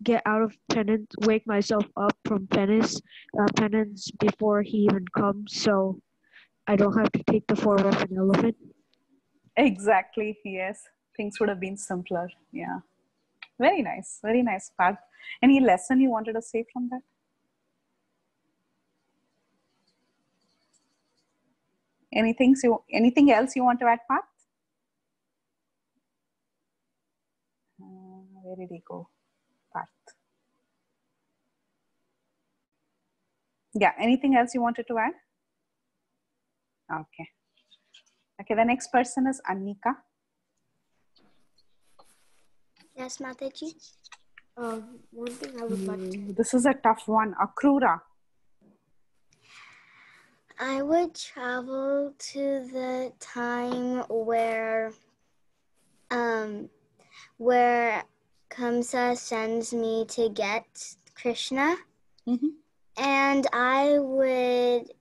get out of penance, wake myself up from penance before he even comes, so I don't have to take the form of an elephant. Exactly, yes. Things would have been simpler. Yeah. Very nice. Very nice, Parth. Any lesson you wanted to say from that? Anything else you want to add, Parth? Where did he go, Parth? Yeah, anything else you wanted to add? Okay. Okay, the next person is Annika. Yes, Mataji. One thing I would like to... This is a tough one. Akrura. I would travel to the time where Kamsa sends me to get Krishna. And I would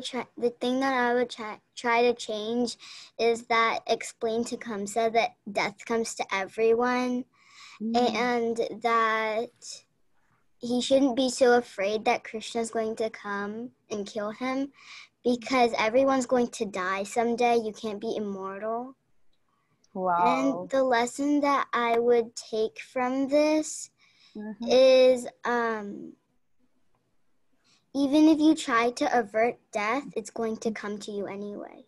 try, the thing that I would try to change is that explain to Kamsa that death comes to everyone and that he shouldn't be so afraid that Krishna's going to come and kill him because everyone's going to die someday. You can't be immortal. Wow. And the lesson that I would take from this is even if you try to avert death, it's going to come to you anyway.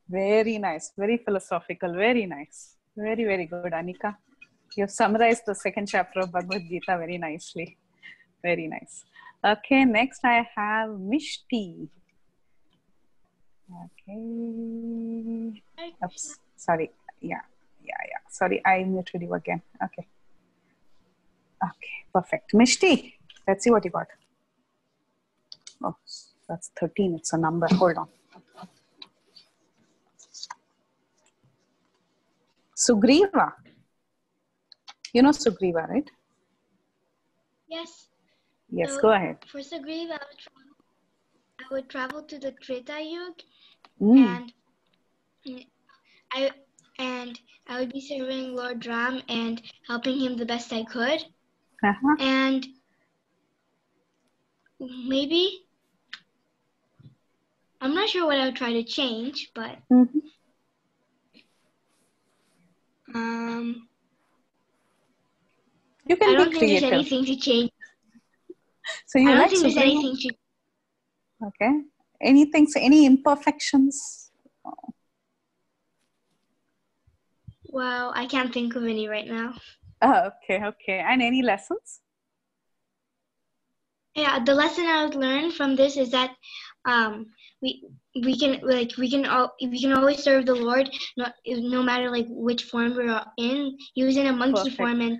Very nice. Very philosophical. Very nice. Very, very good, Anika. You've summarized the second chapter of Bhagavad Gita very nicely. Very nice. Okay, next I have Mishti. Okay. Oops. Sorry. Yeah. Sorry, I muted you again. Okay. Okay, perfect. Mishti, let's see what you got. Oh, that's 13. It's a number. Hold on. Sugriva. You know Sugriva, right? Yes. Yes, So go ahead. For Sugriva, I would travel to the Treta Yuga, and I would be serving Lord Ram and helping him the best I could. And maybe, I'm not sure what I would try to change, but you can I don't be think creative. there's anything to change. So you I don't like think there's Sugriva? anything to... Okay. Anything, any imperfections? Well, I can't think of any right now. Oh, okay. And any lessons? Yeah, the lesson I would learn from this is that we can always serve the Lord no matter like which form we're in. He was in a monkey form, and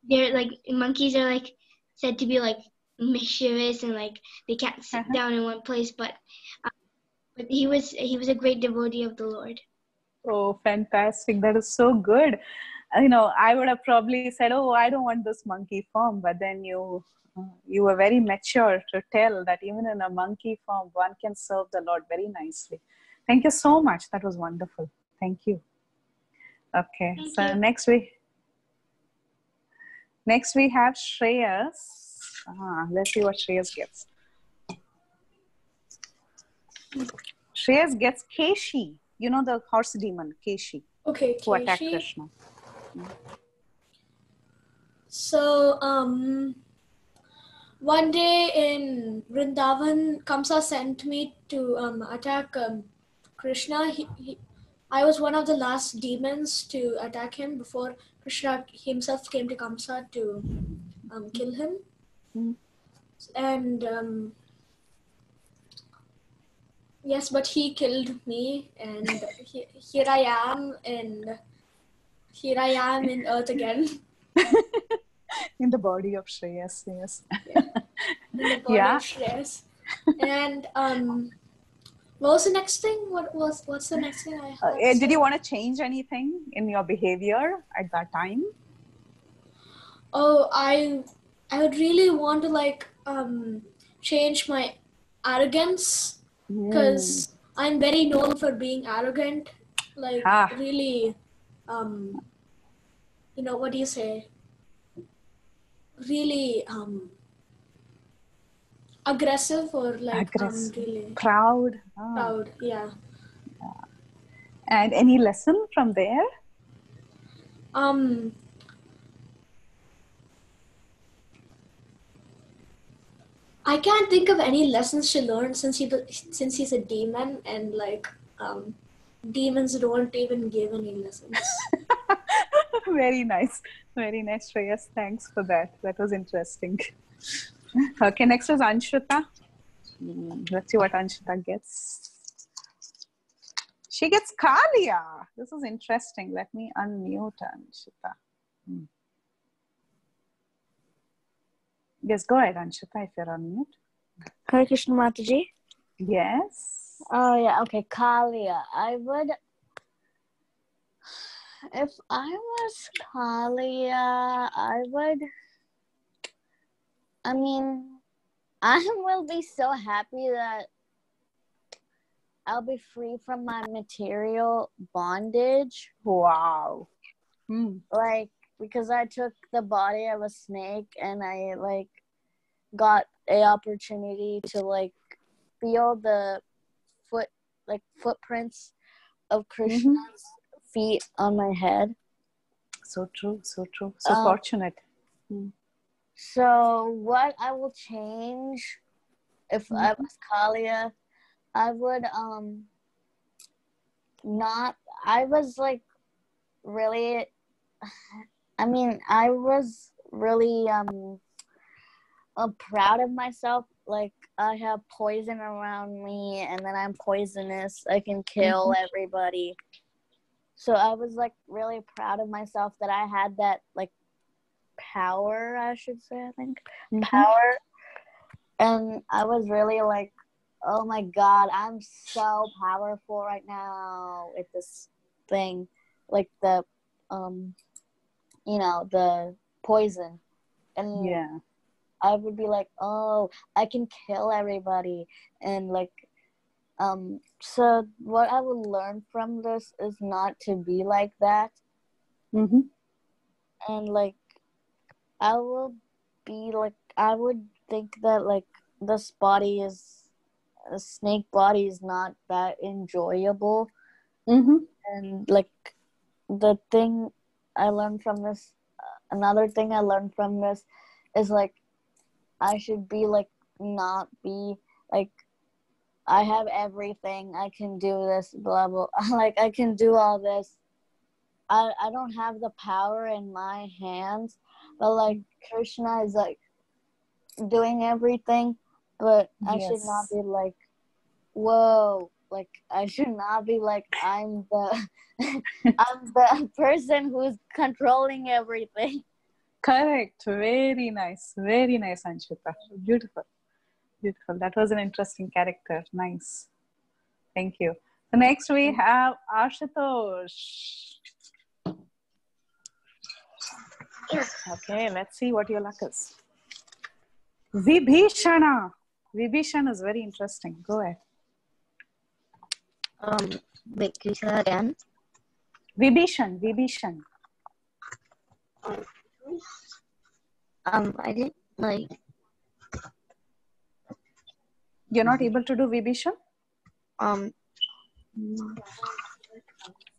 they're like monkeys are like said to be like mischievous and like they can't sit down in one place. But he was a great devotee of the Lord. Oh, fantastic! That is so good. You know, I would have probably said, "Oh, I don't want this monkey form," but then you were very mature to tell that even in a monkey form, one can serve the Lord very nicely. Thank you so much. That was wonderful. Thank you. Okay, next we have Shreyas. Let's see what Shreyas gets. Shreyas gets Keshi. You know the horse demon, Keshi. Okay, who attacked Keshi. Krishna. So, one day in Vrindavan, Kamsa sent me to attack Krishna. I was one of the last demons to attack him before Krishna himself came to Kamsa to kill him. And yes, but he killed me, and here I am in Earth again. In the body of Shreyas, yes. Yeah. In the body of Shreyas. And what was the next thing? What's the next thing I have? Did you want to change anything in your behavior at that time? Oh, I would really want to change my arrogance, because I'm very known for being arrogant, like really, what do you say? Really aggressive or like aggressive, really proud. proud. Yeah. And any lesson from there? I can't think of any lessons she learned since he's a demon, and like demons don't even give any lessons. Very nice, Shreyas. Thanks for that. That was interesting. Okay, next is Anshuta. Let's see what Anshuta gets. She gets Kalia. This is interesting. Let me unmute Anshuta. Yes, go ahead, Anshuta, if you're on mute. Hare Krishna Mataji. Yes. Oh yeah, okay. Kalia. If I was Kalia, I will be so happy that I'll be free from my material bondage. Wow. Like, because I took the body of a snake and I like got a opportunity to like feel the footprints of Krishna's feet on my head. So true, so true. So fortunate. So what I will change if I was Kalia, I would I was really proud of myself. Like, I have poison around me and then I'm poisonous. I can kill everybody. So I was like really proud of myself that I had that like power, I should say, I think. Power. And I was really like, oh my God, I'm so powerful right now with this thing. Like the the poison. And yeah. I would be like, oh, I can kill everybody. And like, so what I would learn from this is not to be like that. And like, I would think that like this body is, a snake body is not that enjoyable. And like, the thing I learned from this, another thing I learned from this is like, I should be like, not be like, I have everything, I can do this, blah, blah. Like, I can do all this. I don't have the power in my hands, but like, Krishna is like doing everything, but I should not be like, whoa, like, I should not be like, I'm the person who's controlling everything. Correct. Very nice, Anshuta. Beautiful. That was an interesting character. Nice. Thank you. So next we have Ashutosh. Okay, let's see what your luck is. Vibhishana. Vibhishana is very interesting. Go ahead. Wait, can you say that again? Vibhishan. I didn't like. You're not able to do Vibhishan?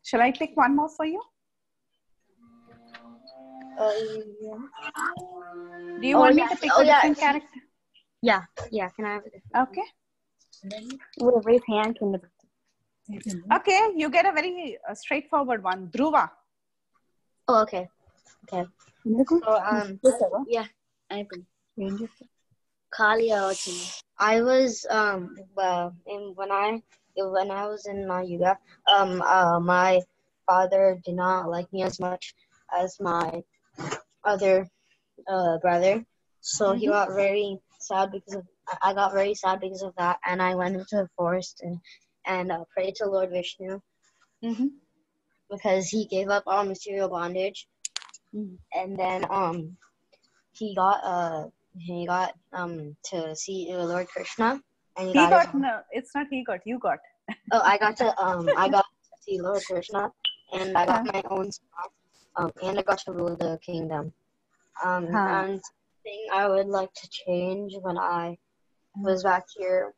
Shall I pick one more for you? Yeah. Do you want me to pick a different character? Yeah. Can I have it? Okay. With a raised hand, can Okay, you get a very straightforward one. Dhruva. Oh, okay. So, yeah, I've been. Kalia. I was when I was in my yuga, my father did not like me as much as my other brother, so he got very sad I got very sad because of that, and I went into the forest and prayed to Lord Vishnu because he gave up all material bondage, and then he got to see Lord Krishna, and No, it's not he got. You got. Oh, I got to see Lord Krishna, and I got my own spot, and I got to rule the kingdom. And thing I would like to change when I was back here,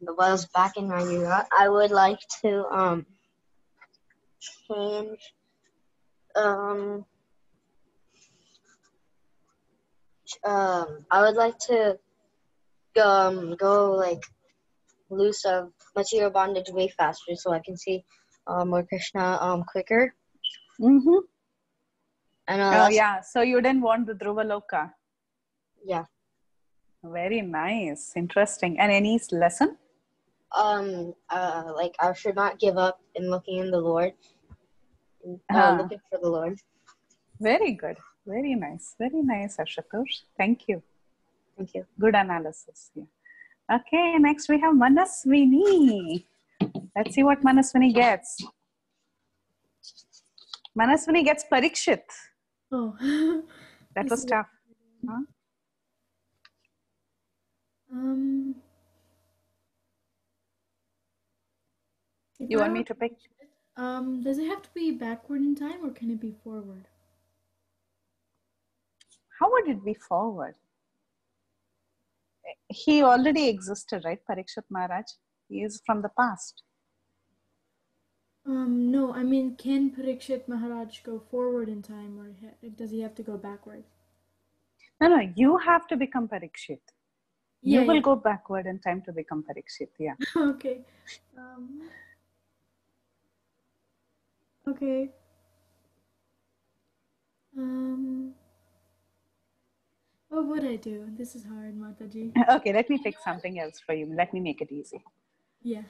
was back in my Europe, I would like to change I would like to go like loose of material bondage way faster, so I can see Lord Krishna quicker. Mm-hmm. And yeah, so you didn't want the Dhruvaloka. Yeah. Very nice, interesting. And any lesson? Like I should not give up in looking in the Lord, looking for the Lord. Very good. Very nice, Ashutosh. Thank you. Thank you. Good analysis. Yeah. Okay, next we have Manaswini. Let's see what Manaswini gets. Manaswini gets Parikshit. Oh. That was tough. Huh? You want me to pick? Does it have to be backward in time or can it be forward? How would it be forward? He already existed, right? Parikshit Maharaj. He is from the past. No, I mean, can Parikshit Maharaj go forward in time or does he have to go backward? No, you have to become Parikshit. Yeah, you will go backward in time to become Parikshit, yeah. Okay. Okay. What would I do? This is hard, Mataji. Okay, let me pick something else for you. Let me make it easy. Yeah.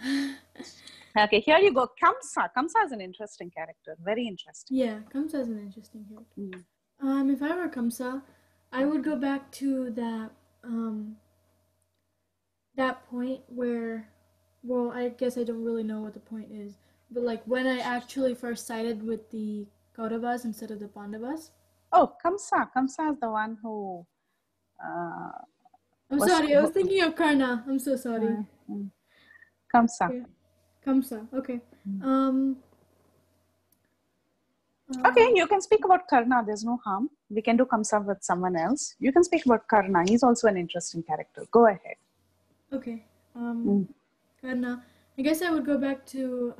Okay, here you go. Kamsa. Kamsa is an interesting character. Very interesting. Yeah, Kamsa is an interesting character. If I were Kamsa, I would go back to that point where, well, I guess I don't really know what the point is, but like when I actually first sided with the Kauravas instead of the Pandavas. Oh, Kamsa. Kamsa is the one who... I'm sorry, I was thinking of Karna. I'm so sorry. Kamsa. Okay. Kamsa, okay. Okay, you can speak about Karna. There's no harm. We can do Kamsa with someone else. You can speak about Karna. He's also an interesting character. Go ahead. Okay. Karna. I guess I would go back to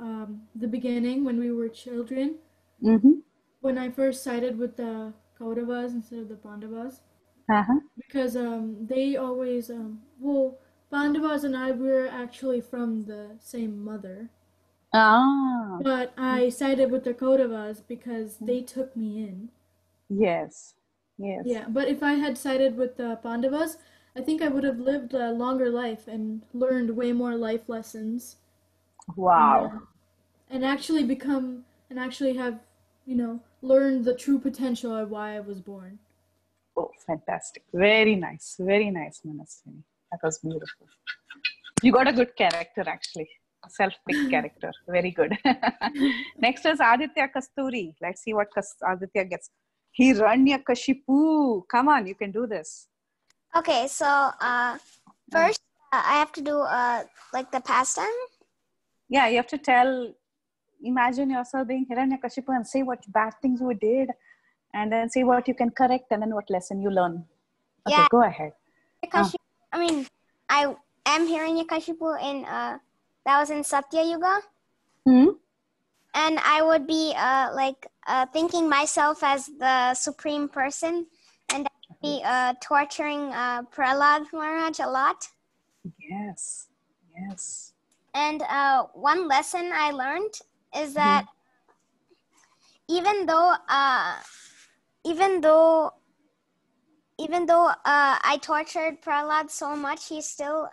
the beginning when we were children. When I first sided with the Kauravas instead of the Pandavas. Because they always, well, Pandavas and I were actually from the same mother. But I sided with the Kauravas because they took me in. Yes. Yes. Yeah, but if I had sided with the Pandavas, I think I would have lived a longer life and learned way more life lessons. Wow. And actually have, learned the true potential of why I was born. Oh, fantastic. Very nice, Manaswini. That was beautiful. You got a good character, actually. Self-picked character. Very good. Next is Aditya Kasturi. Let's see what Aditya gets. Hiranyakashipu. Come on, you can do this. Okay, so first I have to do like the past time. Yeah, you have to imagine yourself being Hiranyakashipu and say what bad things you did, and then say what you can correct, and then what lesson you learn. Okay, yeah. Go ahead. I mean, I am Hiranyakashipu in that was in Satya Yuga. And I would be thinking myself as the supreme person, and I'd be torturing Prahlad Maharaj a lot. Yes, yes. And one lesson I learned is that even though I tortured Prahlad so much, he still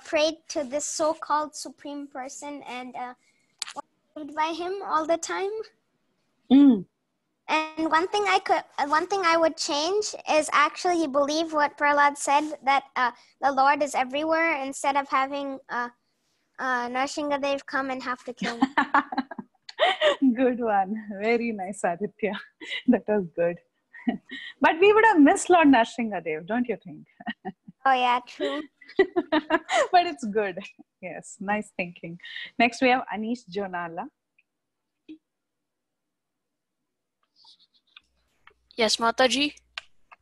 prayed to this so-called supreme person and worshipped by him all the time. And one thing I would change is actually believe what Prahlad said, that the Lord is everywhere, instead of having Narsinghadev come and have to kill me. Good one. Very nice, Aditya. That was good. But we would have missed Lord Narsinghadev, don't you think? Oh, yeah, true. But it's good. Yes, nice thinking. Next, we have Anish Jonala. Yes, Mataji.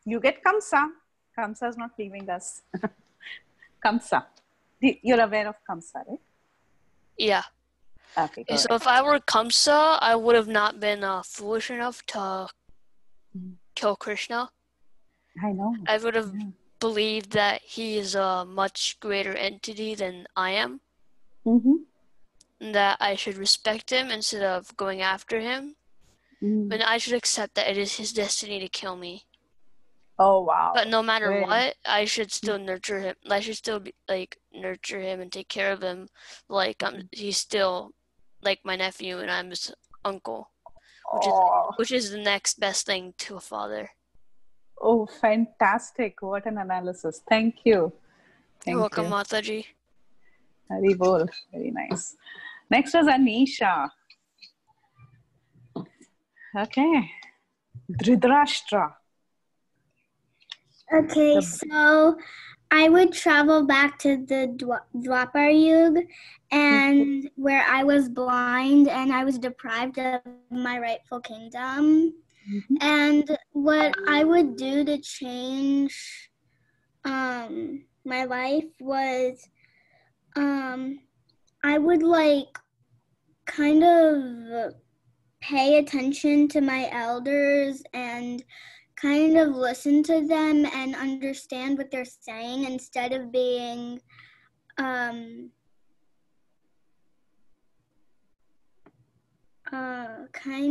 You get Kamsa. Kamsa is not leaving us. Kamsa. You're aware of Kamsa, right? Yeah. Okay, go So ahead. if I were Kamsa, I would have not been foolish enough to kill Krishna. I know. I would have believed that he is a much greater entity than I am. That I should respect him instead of going after him. And I should accept that it is his destiny to kill me. Oh, wow. But no matter what, I should still nurture him. I should still nurture him and take care of him. Like he's still like my nephew and I'm his uncle, which is the next best thing to a father. Oh, fantastic. What an analysis. Thank you. You're welcome, Mataji. Hari bol. Very nice. Next is Anisha. Okay. Dhritarashtra. Okay, so I would travel back to the Dwapar Yuga and where I was blind and I was deprived of my rightful kingdom. And what I would do to change my life was I would like kind of pay attention to my elders and kind of listen to them and understand what they're saying instead of being kind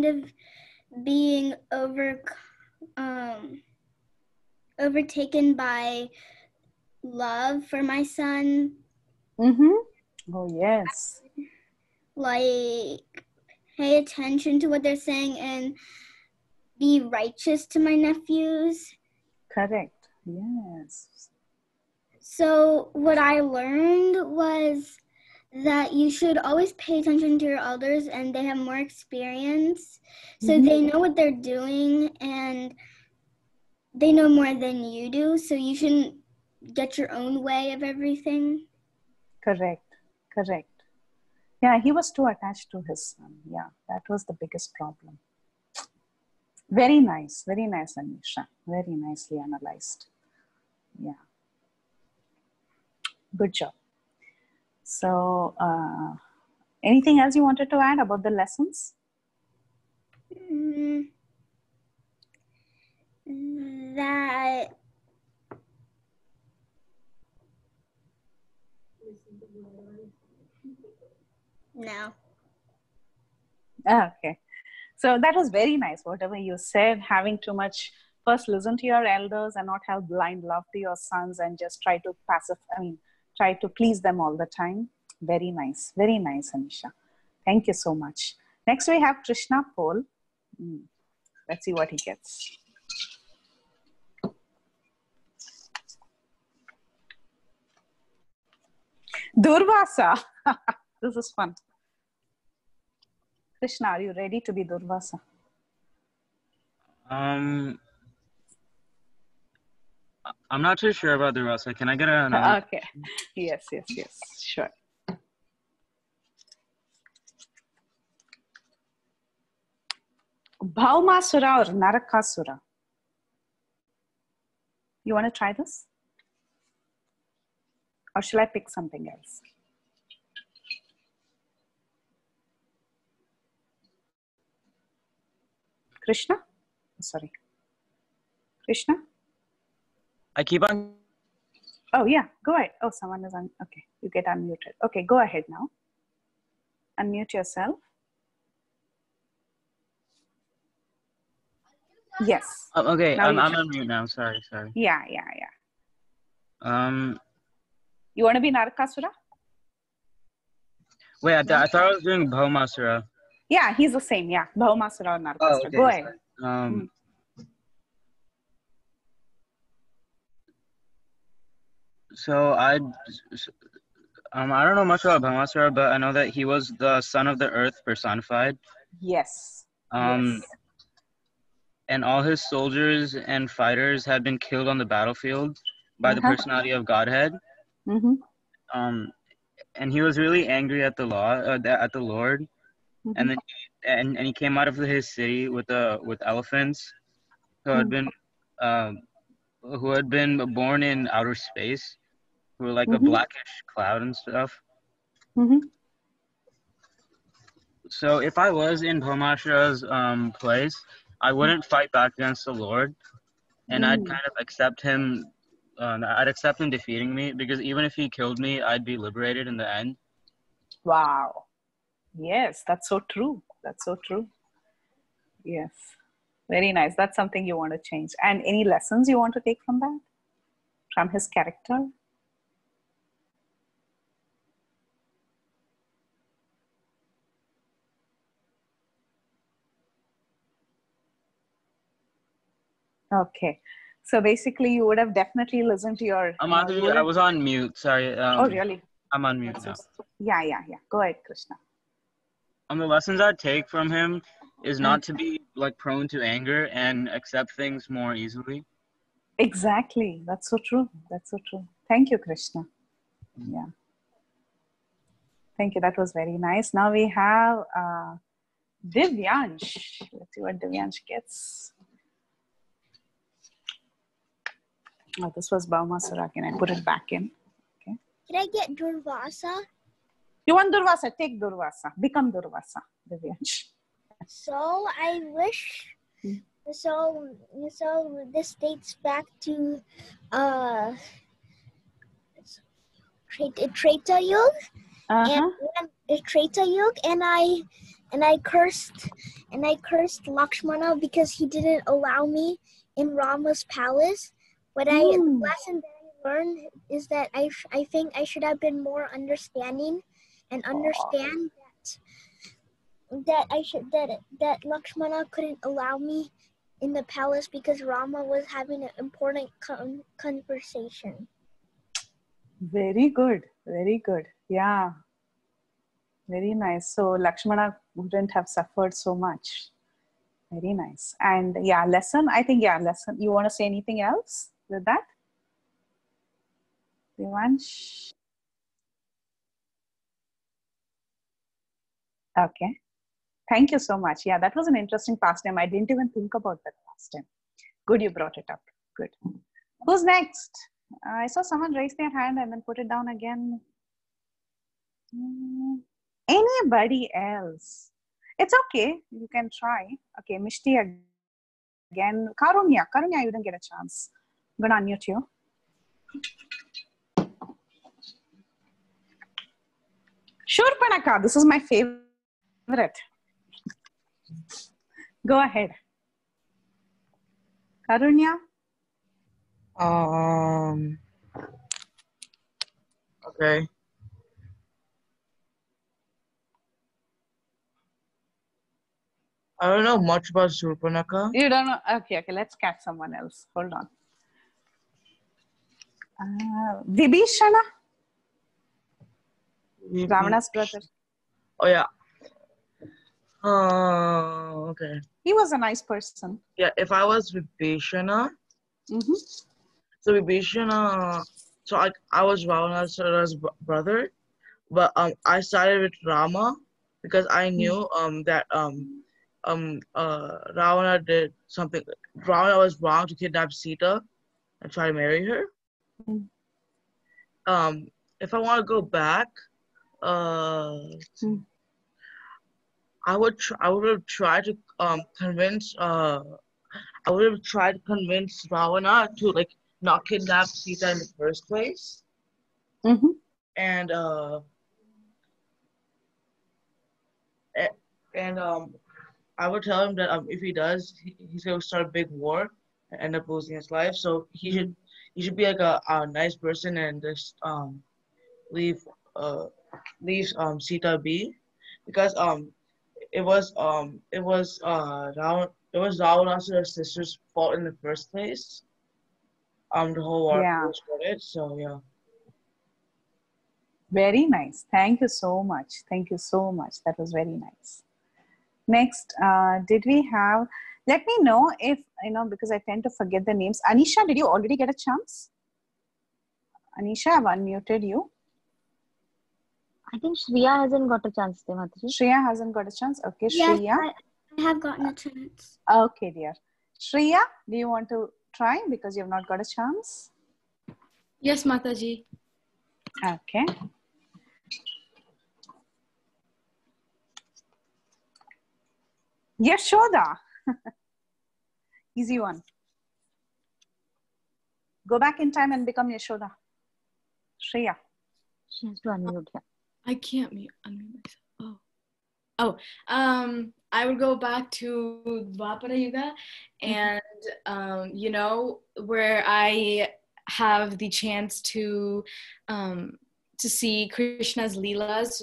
of being overtaken by love for my son. Oh, yes. Like, pay attention to what they're saying and be righteous to my nephews. Correct. Yes. So what I learned was that you should always pay attention to your elders and they have more experience. So they know what they're doing and they know more than you do. So you shouldn't get your own way of everything. Correct. Correct. Yeah, he was too attached to his son. Yeah, that was the biggest problem. Very nice, Anisha. Very nicely analyzed. Yeah. Good job. So, anything else you wanted to add about the lessons? That no. Okay. So that was very nice. Whatever you said, having too much, first listen to your elders and not have blind love to your sons and just try to please them all the time. Very nice, Anisha. Thank you so much. Next we have Krishna Pol. Let's see what he gets. Durvasa. This is fun. Krishna, are you ready to be Durvasa? I'm not too sure about Durvasa. Can I get another? Okay. Yes. Sure. Bhaumasura or Narakasura? You want to try this? Or shall I pick something else? Krishna? Sorry. Krishna? I keep on. Oh, yeah. Go ahead. Oh, someone is on. Okay. You get unmuted. Okay. Go ahead now. Unmute yourself. Yes. Okay. Now I'm on mute now. Sorry. Yeah. You want to be Narakasura? Wait, I thought I was doing Bhaumasura. Yeah, he's the same. Yeah. Bhaumasura or Narakasura. Oh, okay. Go ahead. So I don't know much about Bhaumasura, but I know that he was the son of the earth personified. Yes. And all his soldiers and fighters had been killed on the battlefield. by the personality of Godhead. Mm-hmm. And he was really angry at the Lord. Mm-hmm. And then and he came out of his city with elephants who had been born in outer space, who were like a blackish cloud and stuff. Mm-hmm. So if I was in Bhaumashra's place, I wouldn't fight back against the Lord, and I'd kind of accept him. I'd accept him defeating me, because even if he killed me, I'd be liberated in the end. Wow. Yes, that's so true. That's so true. Yes. Very nice. That's something you want to change. And any lessons you want to take from that? From his character? Okay. So basically you would have definitely listened to your... Madhava, I was on mute. Sorry. Oh, really? I'm on mute now. Yeah. Go ahead, Krishna. The lessons I take from him is not to be like prone to anger and accept things more easily. Exactly. That's so true. That's so true. Thank you, Krishna. Yeah. Thank you. That was very nice. Now we have Divyansh. Let's see what Divyansh gets. Oh, this was Bhaumasura. Can I put it back in? Okay. Can I get Durvasa? You want Durvasa? Take Durvasa. Become Durvasa, Divyansh. So I wish. So this dates back to Treta Yuga, Treta Yuga, and I cursed Lakshmana because he didn't allow me in Rama's palace. What the lesson that I learned is that I think I should have been more understanding and understand that Lakshmana couldn't allow me in the palace because Rama was having an important conversation. Very good. Very good. Yeah. Very nice. So Lakshmana wouldn't have suffered so much. Very nice. And yeah, lesson. I think, yeah, lesson. You want to say anything else with that? Devansh? Okay. Thank you so much. Yeah, that was an interesting pastime. I didn't even think about that pastime. Good, you brought it up. Good. Who's next? I saw someone raise their hand and then put it down again. Anybody else? It's okay. You can try. Okay, Mishti again. Karunya, you didn't get a chance. I'm going to unmute you. Shurpanaka, this is my favorite. Go ahead. Karunya? Okay. I don't know much about Shurpanaka. You don't know? Okay, let's catch someone else. Hold on. Vibhishana? Ravana's brother. Oh, yeah. Okay. He was a nice person. Yeah, if I was Vibhishana, so Vibhishana, so I was Ravana's brother, but I sided with Rama because I knew that Ravana did something. Ravana was wrong to kidnap Sita and try to marry her. If I want to go back, I would have tried to convince Ravana to like not kidnap Sita in the first place. And I would tell him that if he does, he's gonna start a big war and end up losing his life. So he should be like a nice person and just leave Sita be, because it was Ravana's sister's fault in the first place. The whole war was started. So yeah. Very nice. Thank you so much. Thank you so much. That was very nice. Next, did we have? Let me know if because I tend to forget the names. Anisha, did you already get a chance? Anisha, I've unmuted you. I think Shreya hasn't got a chance, Mataji. Shreya hasn't got a chance. Okay, Yes, Shreya. I have gotten a chance. Okay, dear. Shreya, do you want to try because you've not got a chance? Yes, Mataji. Okay. Yashoda. Easy one. Go back in time and become Yashoda. Shreya. She has to unmute. Yeah. I can't unmute myself. I would go back to Dwapara Yuga and, where I have the chance to see Krishna's Leelas,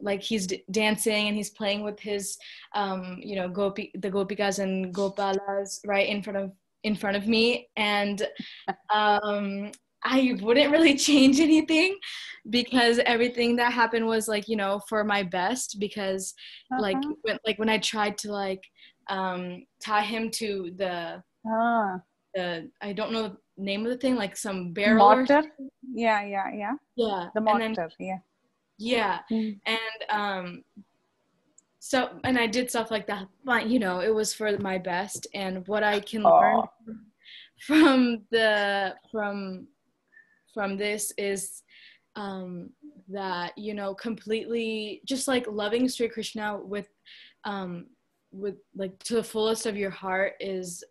like he's dancing and he's playing with his, the Gopikas and Gopalas right in front of me. And I wouldn't really change anything because everything that happened was like, for my best, because when I tried to tie him to the I don't know the name of the thing, like some barrel mortar. Yeah. The mortar. And so, and I did stuff like that, but it was for my best. And what I can learn from this is that completely just like loving Sri Krishna with like to the fullest of your heart is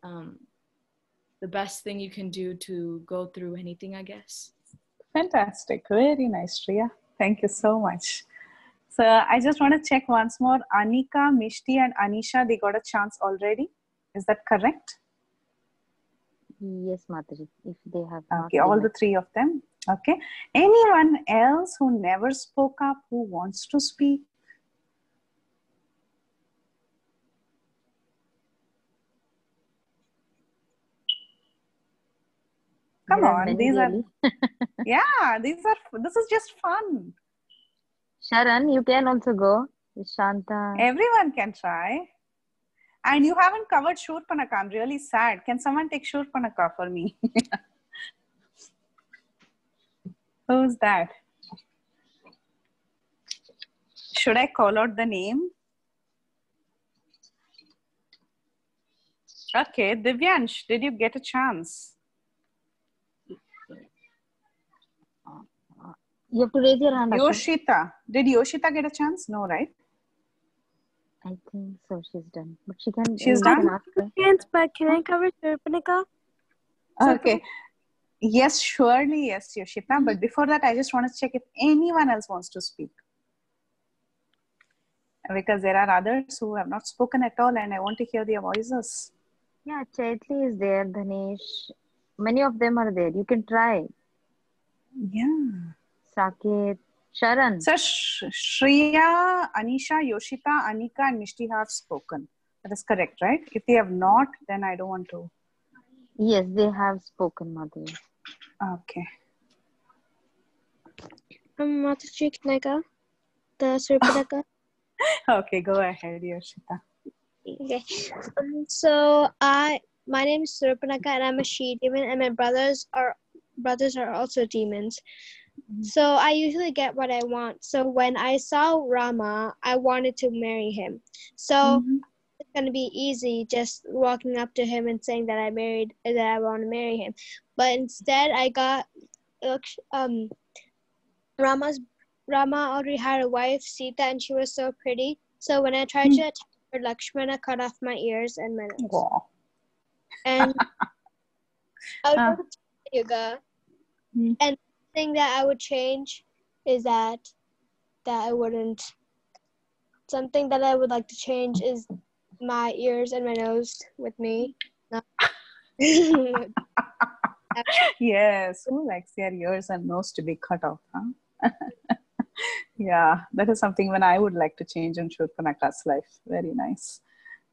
the best thing you can do to go through anything, I guess. Fantastic. Very nice, Shreya. Thank you so much. So I just want to check once more. Anika, Mishti and Anisha, they got a chance already. Is that correct? Yes, Mataji, if they have. Okay, all the three of them. Okay. Anyone else who never spoke up, who wants to speak? Come on, these are this is just fun. Sharan, you can also go. Shanta. Everyone can try. And you haven't covered Shurpanaka. I'm really sad. Can someone take Shurpanaka for me? Who's that? Should I call out the name? Okay, Divyansh, did you get a chance? You have to raise your hand. Yoshita. Did Yoshita get a chance? No, right? I think so. She's done. But she can. She's done? But can I cover Shurpanaka? Okay. Yes, surely. Yes, Yoshita. But before that, I just want to check if anyone else wants to speak. Because there are others who have not spoken at all and I want to hear their voices. Yeah, Chaitli is there, Dhanesh. Many of them are there. You can try. Yeah. Saket, Sharan. So, Shreya, Anisha, Yoshita, Anika and Mishti have spoken. That is correct, right? If they have not, then I don't want to. Yes, they have spoken, Madhava. Okay. Mataji, can I go? The Shurpanaka? Okay, go ahead, Yoshita. Okay. So my name is Shurpanaka and I'm a she demon and my brothers are also demons. So I usually get what I want. So when I saw Rama, I wanted to marry him. So it's gonna be easy just walking up to him and saying that I want to marry him. But instead I got Rama already had a wife, Sita, and she was so pretty. So when I tried to attack her, Lakshmana cut off my ears and my nose. Wow. And I would go to yoga. And the thing that I would change is that I wouldn't. Something that I would like to change is my ears and my nose with me. Yes, who likes their ears and nose to be cut off, huh? Yeah, that is something when I would like to change in Shurpanaka's life. Very nice.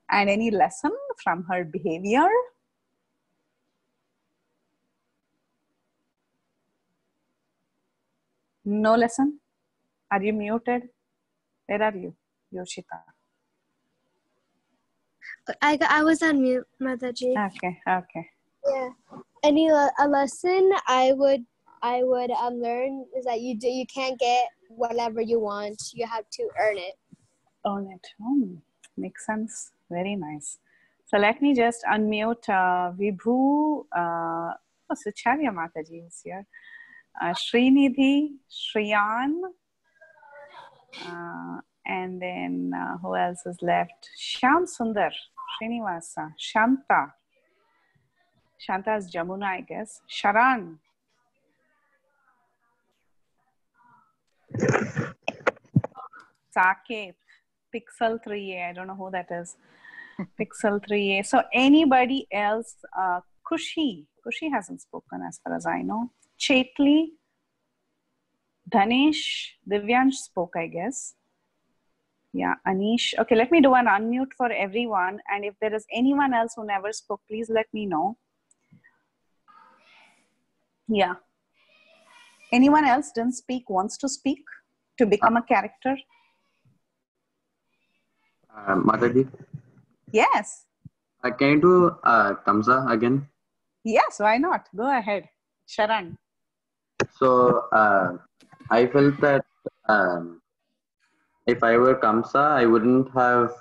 And any lesson from her behavior? No lesson? Are you muted? Where are you, Yoshita? I was on mute, Mataji. Okay. Yeah. A lesson I I would learn is that you can't get whatever you want. You have to earn it. Earn it. Makes sense. Very nice. So let me just unmute Vibhu. Sucharya Mataji is here. Srinidhi, Shriyan, and then who else is left? Shyam Sundar, Srinivasa, Shanta. Shanta is Jamuna, I guess. Sharan. Saket. Pixel 3A. I don't know who that is. Pixel 3A. So anybody else? Kushi. Kushi hasn't spoken as far as I know. Chetli. Dhanesh. Divyansh spoke, I guess. Yeah, Anish. Okay, let me do an unmute for everyone. And if there is anyone else who never spoke, please let me know. Yeah. Anyone else didn't speak, wants to speak to become a character? Mataji? Yes. Can you do Kamsa again? Yes, why not? Go ahead. Sharan. So, I felt that if I were Kamsa, I wouldn't have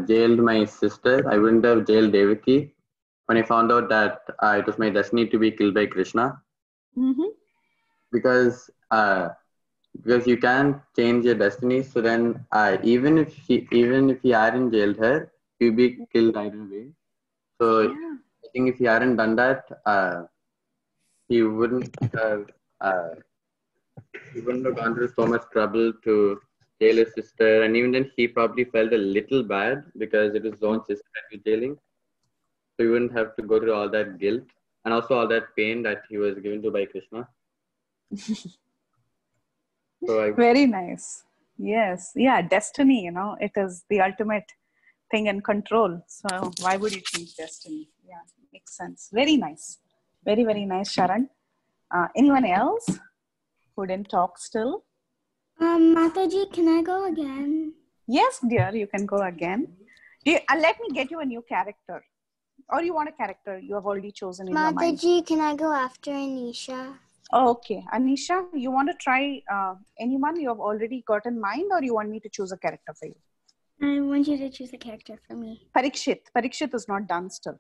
jailed my sister. I wouldn't have jailed Devaki when I found out that it was my destiny to be killed by Krishna. Mm-hmm. Because you can't change your destiny. So then, even if he hadn't jailed her, he'd be killed either way. So yeah. I think if he hadn't done that, he wouldn't have gone through so much trouble to jail his sister, and even then he probably felt a little bad because it was his own sister that he was jailing. So he wouldn't have to go through all that guilt and also all that pain that he was given to by Krishna. So very nice. Yes. Yeah, destiny, you know, it is the ultimate thing in control. So why would you change destiny? Yeah, makes sense. Very nice. Very, very nice, Sharan. Anyone else who didn't talk still? Mataji, can I go again? Yes, dear, you can go again. Let me get you a new character. Or you want a character you have already chosen in your mind? Mataji, can I go after Anisha? Oh, okay. Anisha, you want to try anyone you have already got in mind, or you want me to choose a character for you? I want you to choose a character for me. Parikshit. Parikshit is not done still.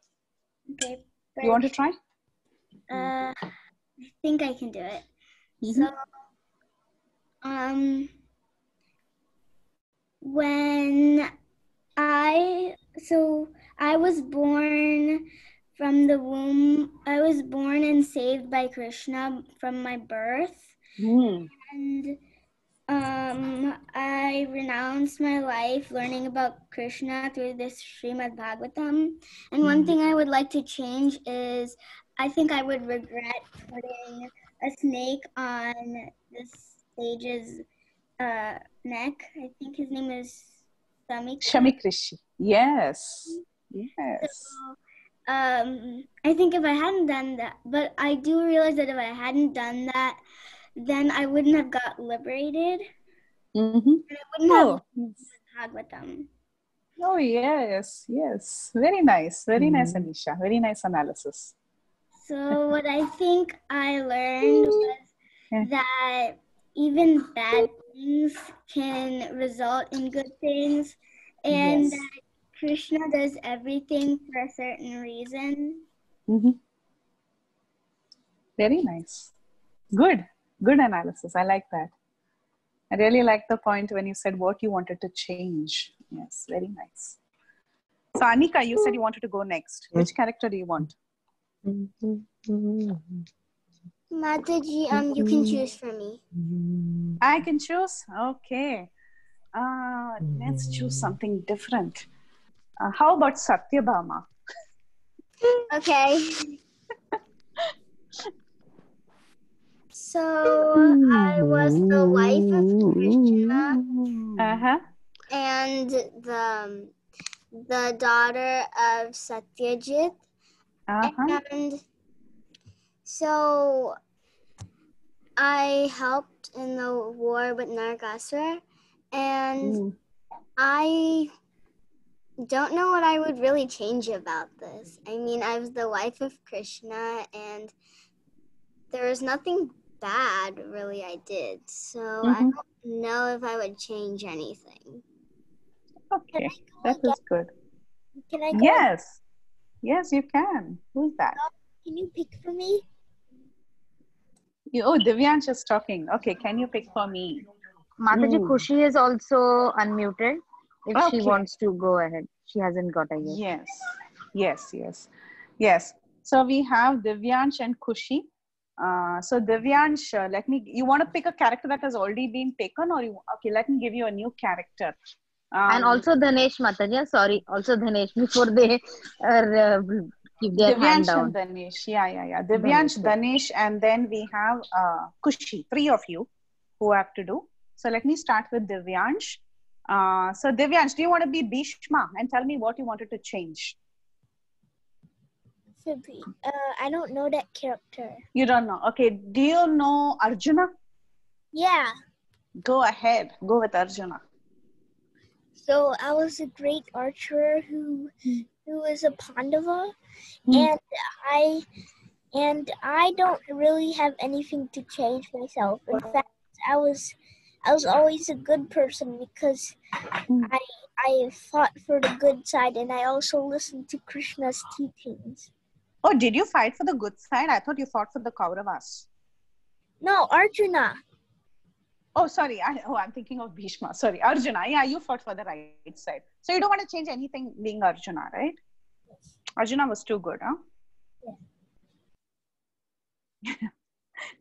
Okay. You want to try? I think I can do it. Mm-hmm. So, when I was born from the womb. I was born and saved by Krishna from my birth. And I renounced my life learning about Krishna through this Srimad Bhagavatam. And one thing I would like to change is I think I would regret putting a snake on the sage's neck. I think his name is Shamikrishi. Yes. Yes. So, I think if I hadn't done that, but I do realize that if I hadn't done that, then I wouldn't have got liberated. Mm-hmm. And I wouldn't have Bhagavatam. Oh, yes. Yes. Very nice. Very nice, Anisha. Very nice analysis. So what I think I learned was that even bad things can result in good things, and that Krishna does everything for a certain reason. Mm-hmm. Very nice. Good. Good analysis. I like that. I really like the point when you said what you wanted to change. Yes, very nice. So Anika, you said you wanted to go next. Which character do you want? Mataji, you can choose for me. I can choose? Okay. Let's choose something different. How about Satyabhama? Okay. So I was the wife of Krishna. And the daughter of Satyajit. And so I helped in the war with Narakasura, and I don't know what I would really change about this. I mean, I was the wife of Krishna, and there was nothing bad, really, I did. So I don't know if I would change anything. Okay, that is good. Can I go? Yes, yes, you can. Who's that? Can you pick for me? Oh, Divyansh is talking. Okay, can you pick for me? Mataji, Khushi is also unmuted. If she Okay. wants to go ahead, she hasn't got a yet. Yes. So we have Divyansh and Khushi. So Divyansh, you want to pick a character that has already been taken, or okay, let me give you a new character. And also Dhanesh, Mataji, sorry, also Dhanesh before they keep their hand Divyansh down. and Dhanesh, yeah. Divyansh, Dhanesh, and then we have Khushi, 3 of you who have to do. So let me start with Divyansh. So Divyansh, do you want to be Bhishma and tell me what you wanted to change? I don't know that character. You don't know. Okay, do you know Arjuna? Yeah. Go ahead, go with Arjuna. So I was a great archer who was a Pandava, and I don't really have anything to change myself. In fact, I was always a good person because I fought for the good side, and I also listened to Krishna's teachings. Oh, did you fight for the good side? I thought you fought for the Kauravas. No, Arjuna. Oh, sorry. I'm thinking of Bhishma. Sorry, Arjuna. Yeah, you fought for the right side. So you don't want to change anything being Arjuna, right? Yes. Arjuna was too good, huh? Yeah.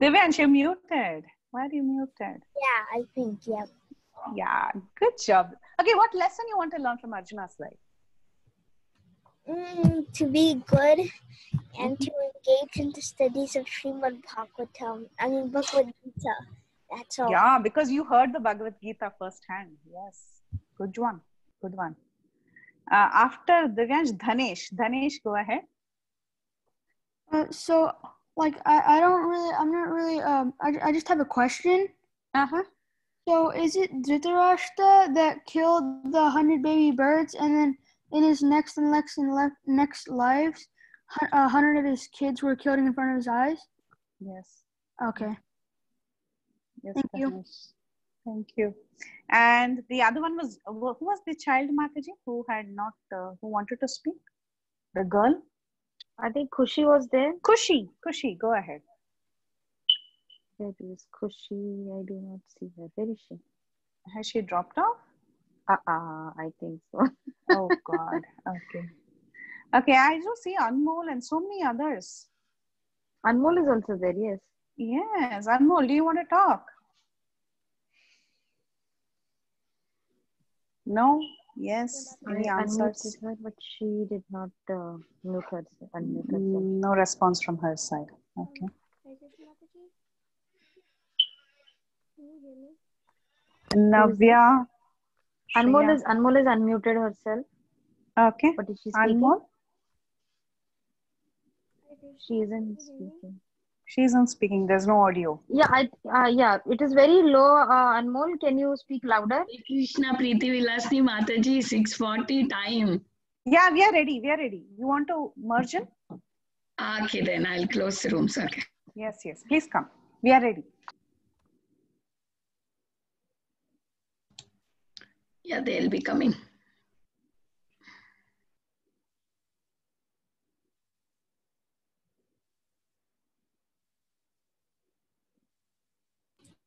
Divyansh, you're muted. Why are you muted? Yeah, I think, yeah. Yeah, good job. Okay, what lesson you want to learn from Arjuna's life? To be good and to engage in the studies of Bhagavad Gita. That's all. Yeah, because you heard the Bhagavad Gita firsthand. Yes, good one. After Divyansh, Dhanesh, go ahead. So, like, I'm not really, I just have a question. So, is it Dhritarashtra that killed the 100 baby birds, and then in his next lives, 100 of his kids were killed in front of his eyes? Yes. Okay. Yes, Thank you. Dhanesh. Thank you. And the other one was, who was the child, Mataji, who had not, who wanted to speak? The girl? I think Khushi was there. Khushi, go ahead. There is Khushi. I do not see her. Where is she? Has she dropped off? I think so. Oh God. Okay, I do see Anmol and so many others. Anmol is also there, yes. Yes, Anmol, do you want to talk? No? Yes? Any answers? I unmuted her, but she did not unmute herself. No response from her side. Okay. Navya. Anmol is unmuted herself. Okay. But is she speaking? Anmol? She isn't speaking. She isn't speaking. There's no audio. Yeah, yeah. It is very low. Anmol, can you speak louder? Krishna, Preethi, Vilasini, Mataji, 6:40 time. Yeah, we are ready. You want to merge in? Okay, then I'll close the rooms. Okay. Yes. Please come. We are ready. Yeah, they'll be coming.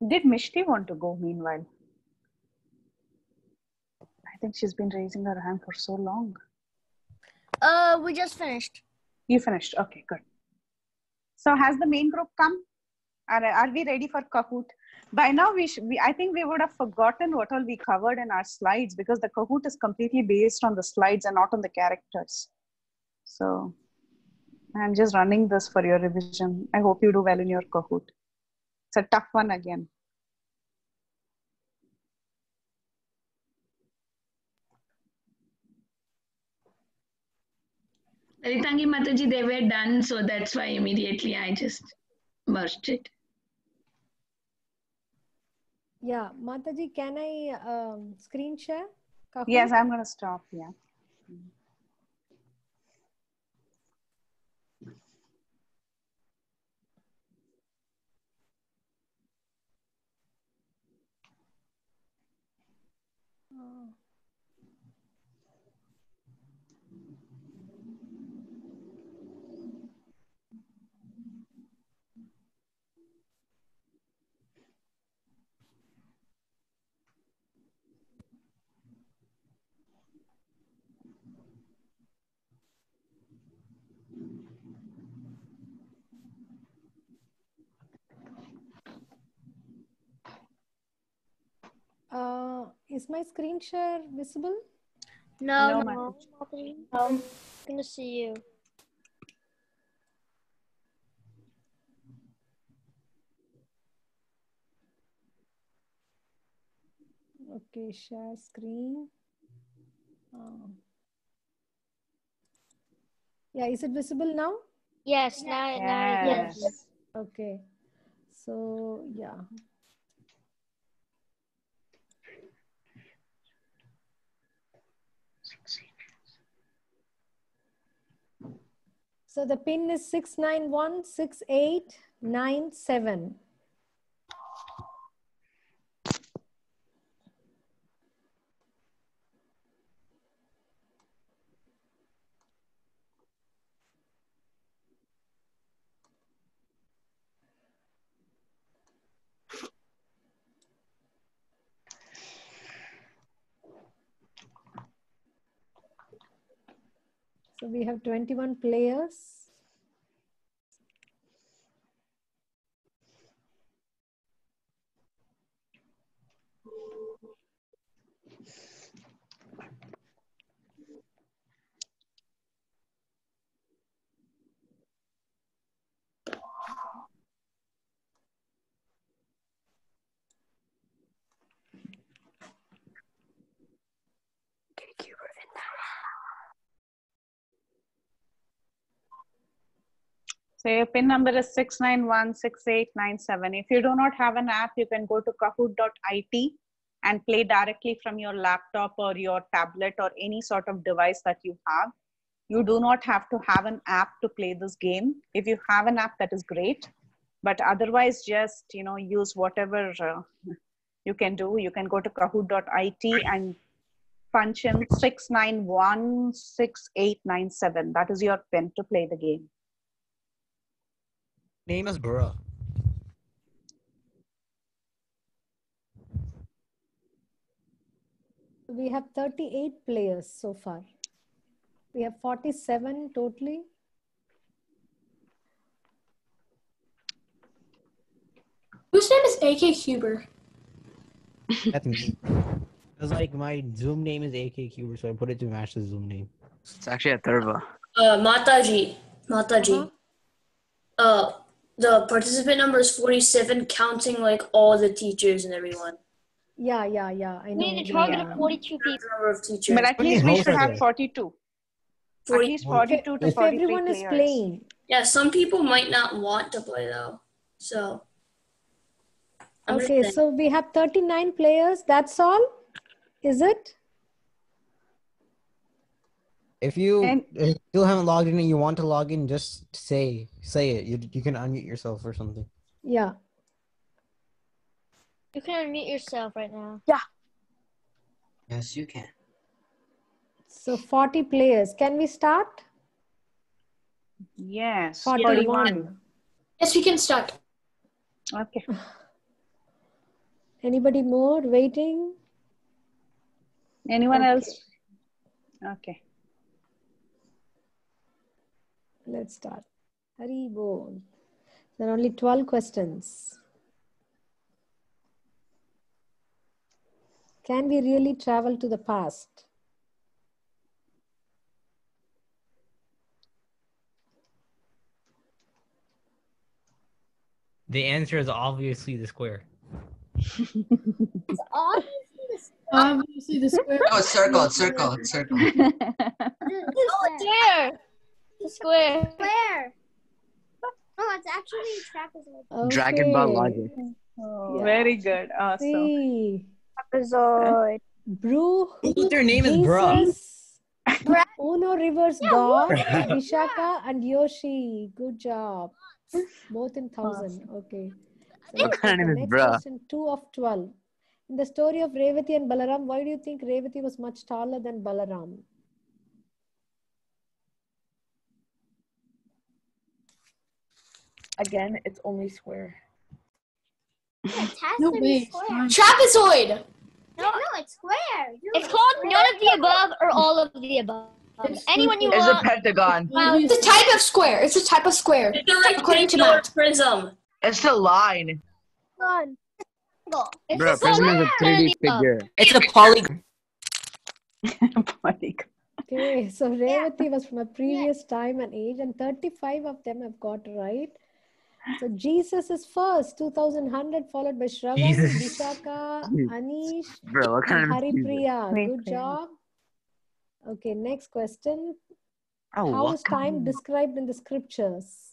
Did Mishti want to go meanwhile? I think she's been raising her hand for so long. We just finished. You finished. Okay, good. So has the main group come? Are we ready for Kahoot? By now, I think we would have forgotten what all we covered in our slides because the Kahoot is completely based on the slides and not on the characters. So I'm just running this for your revision. I hope you do well in your Kahoot. It's a tough one again. Ritangi Mataji, they were done, so that's why immediately I just merged it. Yeah, Mataji, can I screen share? Kahoot? Yes, I'm going to stop. Yeah. Is my screen share visible? No, No, Mataji. I'm gonna see you. Okay, share screen. Yeah, is it visible now? Yes, now it is. Yes. Okay. So, yeah. So the pin is 6916897. So we have 21 players. So your PIN number is 6916897. If you do not have an app, you can go to kahoot.it and play directly from your laptop or your tablet or any sort of device that you have. You do not have to have an app to play this game. If you have an app, that is great. But otherwise, just use whatever you can do. You can go to kahoot.it and punch in 6916897. That is your PIN to play the game. Name is Bruh. We have 38 players so far. We have 47 totally. Whose name is AK Huber? That's me. It's like my Zoom name is AK Cuber, so I put it to match the Zoom name. It's actually a Thurva. Mataji. The participant number is 47, counting like all the teachers and everyone. Yeah, I know. We need to target 42 people. Number of teachers. But at least we should have 42. At least 42 to if 43 everyone players. is playing. Yeah, some people might not want to play though. So. Okay, so we have 39 players. That's all? Is it? If you still haven't logged in and you want to log in, just say it. You can unmute yourself or something. Yeah. You can unmute yourself right now. Yeah. Yes, you can. So 40 players. Can we start? Yes. 41. Yes, we can start. Okay. Anybody more waiting? Anyone else? Okay. Let's start. Hari bol. There are only 12 questions. Can we really travel to the past? The answer is obviously the square. It's obviously the square. No, it's circle. It's circle. It's circle. Oh, it's square. The square. Square. No, it's actually trapezoid. Okay. Dragon Ball logic. Oh, very good. Awesome. See. Trapezoid. Their name is Bruh. Uno Rivers God, Vishaka and Yoshi. Good job. Both in 1,000. Okay. So Her name is next Bruh. question, 2 of 12. In the story of Revati and Balaram, why do you think Revati was much taller than Balaram? Again, it's only square. It has No to way. be square. Trapezoid. No, it's square. It's called none of the above or all of the above. Anyone you It's a want. pentagon. It's a type of square. It's a type of square. It's a According to rectangular math. prism. It's a line. One. Bro, prism is a 3D figure. It's a polygon. Polygon. Okay, so Revati was from a previous time and age, and 35 of them have got right. So Jesus is first, 2100, followed by Shravan, Jesus. Vishaka, Anish, Bro, what kind and of Haripriya. Jesus? Good job. Okay, next question. Oh, How what is time described in the scriptures?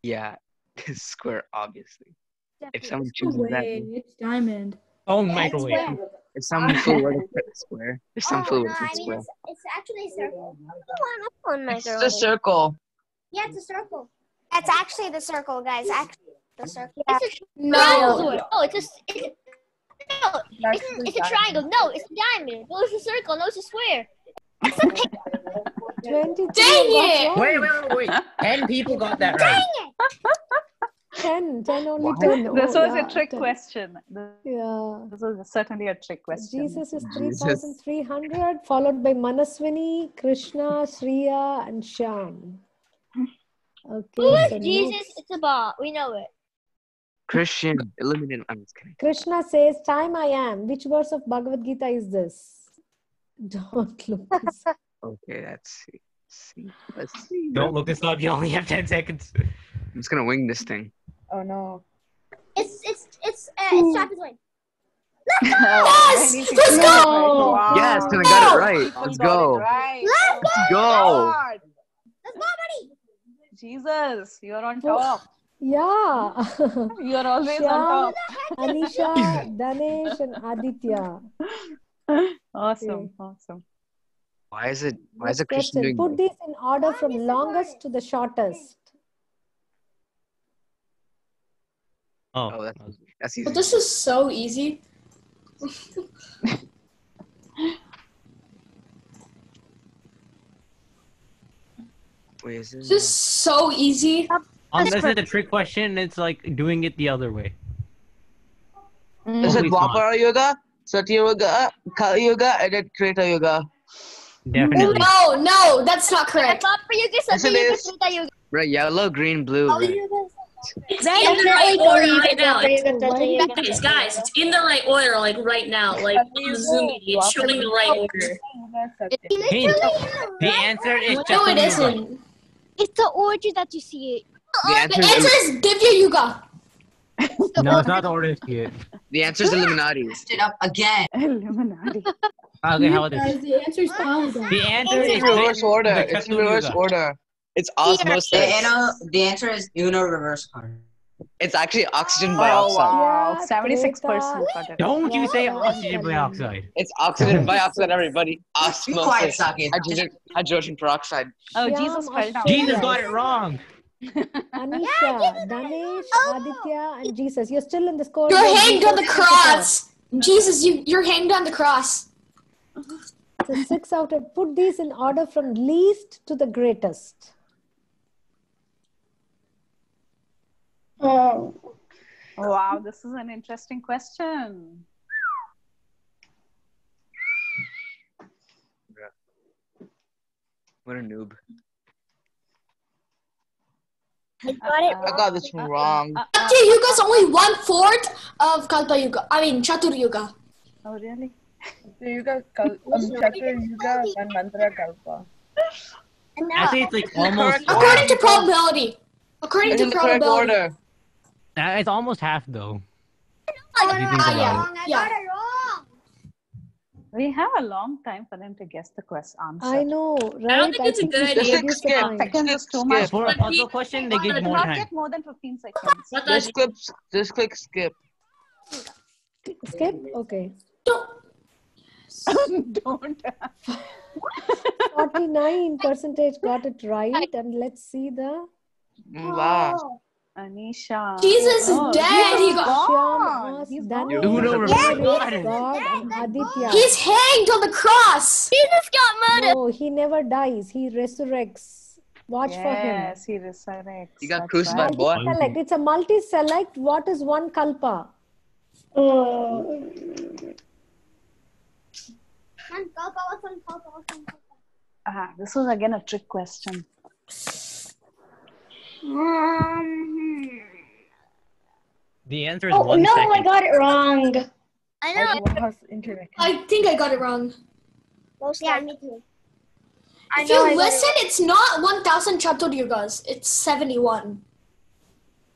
Yeah, square, obviously. If someone No chooses that, way, it's diamond. Oh, It's microwave. square. if someone flew word it's square. If someone flew word it's square. It's actually a circle. It's the circle. Yeah, it's a circle. It's actually the circle, guys. Actually, the circle. It's a No. triangle. No, it's a triangle. No, it's a diamond. No, it's a circle. No, it's a square. 23. Dang it! Wait. 10 people got that right. 10 only What? 10. This Oh, was yeah, a trick 10. question. Yeah. This was certainly a trick question. Jesus is 3,300, followed by Manaswini, Krishna, Shriya, and Shyam. Okay, Who is so Jesus? next. It's a ball. We know it. Christian, eliminate. I'm just kidding. Krishna says, "Time I am." Which verse of Bhagavad Gita is this? Don't look this up. Okay, let's see. Let's see. Don't look this up. You only have 10 seconds. I'm just gonna wing this thing. Oh no. It's Chapter's win. Yes! Let's go! Wow. Yes, and I got it right. People Let's got go. it right. Let's go. God. Let's go, buddy. Jesus, you're on top. Yeah. You're always Shyam, on top. Anisha, Danesh, and Aditya. Awesome. Okay. Awesome. Why is it Next Christian question. doing Put these in order from longest to the shortest. Oh, that's easy. But this is so easy. Wait, is it? This is so easy. Unless it's a trick question, it's like doing it the other way. Is it Always not. Dwapara Yuga, Satya Yuga, Kali Yuga, and then Treta Yuga? Definitely. No, that's not correct. Yes, it is. Right, yellow, green, blue, red. It's in the right order right now. Guys, it's in the right order, like right now. Like on the Zoom meeting, it's showing the right order. Hint. The answer is No, it Chaturanga. isn't. It's the order that you see it. The answer The answer is Divya Yuga. No, it's not the order yet. The answer is Illuminati. It up again. Illuminati. Okay, how about this? The answer is Polygon. The answer It's is in reverse order. the It's in reverse Chaturanga. order. It's osmosis. The answer is Uno reverse card. It's actually oxygen Oh dioxide. wow. Yeah, 76% Treta. got it. Don't you say Yeah, oxygen I'm dioxide. It's oxygen dioxide, everybody. You quiet, Osmosis. Saki. Hydrogen peroxide. Oh, Shyam, Jesus fell down. Jesus Australia. got it wrong. Anisha, Danesh, Aditya, and Jesus. You're still in the score. You're hanged on the cross. Jesus, you're hanged on the cross. So 6 out of. Put these in order from least to the greatest. Oh. Wow, this is an interesting question. What a noob. I got this one wrong. Satya Yuga is only 1/4 of Kalpa Yuga. I mean, Chatur Yuga. Oh, really? Yuga, Chatur Yuga, and Mantra Kalpa. I think it's like almost. According to probability. According It's to in the correct probability. order. It's almost half though. Oh, If you think about it. I got it wrong. We have a long time for them to guess the answer. I know, right? I don't think it's a good we idea. should reduce the time. Seconds is too much. For a puzzle question, they give more Not time. get more than 15 seconds. Just click skip. Skip? Okay. Don't. 49% got it right. And let's see the. Wow. Anisha. Jesus is dead. He got. Shyam, He's Danesh, Uno reverse God, card. and Aditya. He's hanged on the cross. Jesus got murdered. No, he never dies. He resurrects. Watch for him. Yes, he resurrects. You got That's crucified, right. boy. Multi-select. It's a multi-select. What is one kalpa? This was again a trick question. The answer is Oh 1 no, second. I got it wrong. I know. I think I got it wrong. Yeah, me too. If you listen, it's not 1,000 Chaturyugas. It's 71.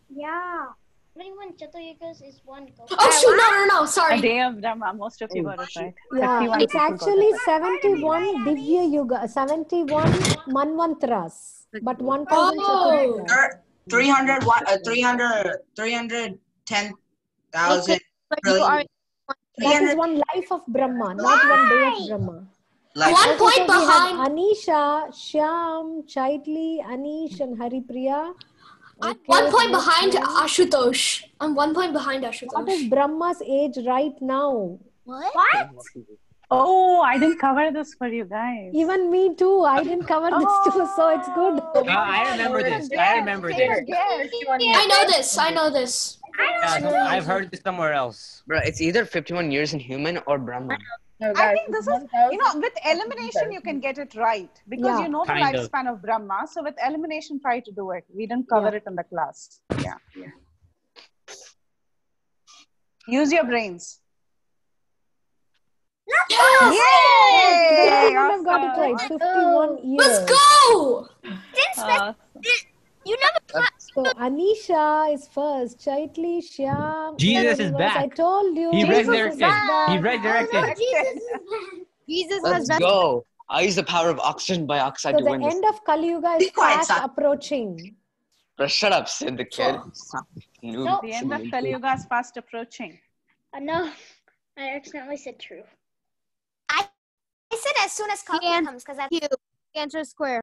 Yeah. 21 Chaturyugas is one. Oh shoot! No. Sorry. A day of Brahma. Most of you got it right. Yeah, 51 it's people got actually it right. 71 Divya Yuga, 71 Manvantras, but 1,000 Chaturyugas. 310,000 trillion. That is one life of Brahma, not one day of Brahma. Like, One point We behind. have Anisha, Shyam, Chaitli, Anish, and Haripriya. I'm 1 point behind Ashutosh. I'm 1 point behind Ashutosh. What is Brahma's age right now? What? Oh, I didn't cover this for you guys. Even me too. I didn't cover this too, so it's good. I remember this. I remember this. I know this. I know this. Yeah, I've heard this somewhere else. Bro, it's either 51 years in human or Brahman. I think this is, with elimination, you can get it right because you know the Kind of. lifespan of Brahma. So with elimination, try to do it. We didn't cover it in the class. Yeah. Use your brains. Yes! Yay! I've got it right. 51 years. Let's go! You never. So Anisha is first. Chaitli, Shyam. Jesus is back. I told you. He Jesus resurrected. is back. He resurrected. Jesus Let's go. I use the power of oxygen dioxide So to the win this. end of Kali Yuga is fast approaching. Bro, shut up, Sid the kid. Noob. The end of Kali Yuga is fast approaching. No, I accidentally said true. I said as soon as Kali comes because that's the answer is square.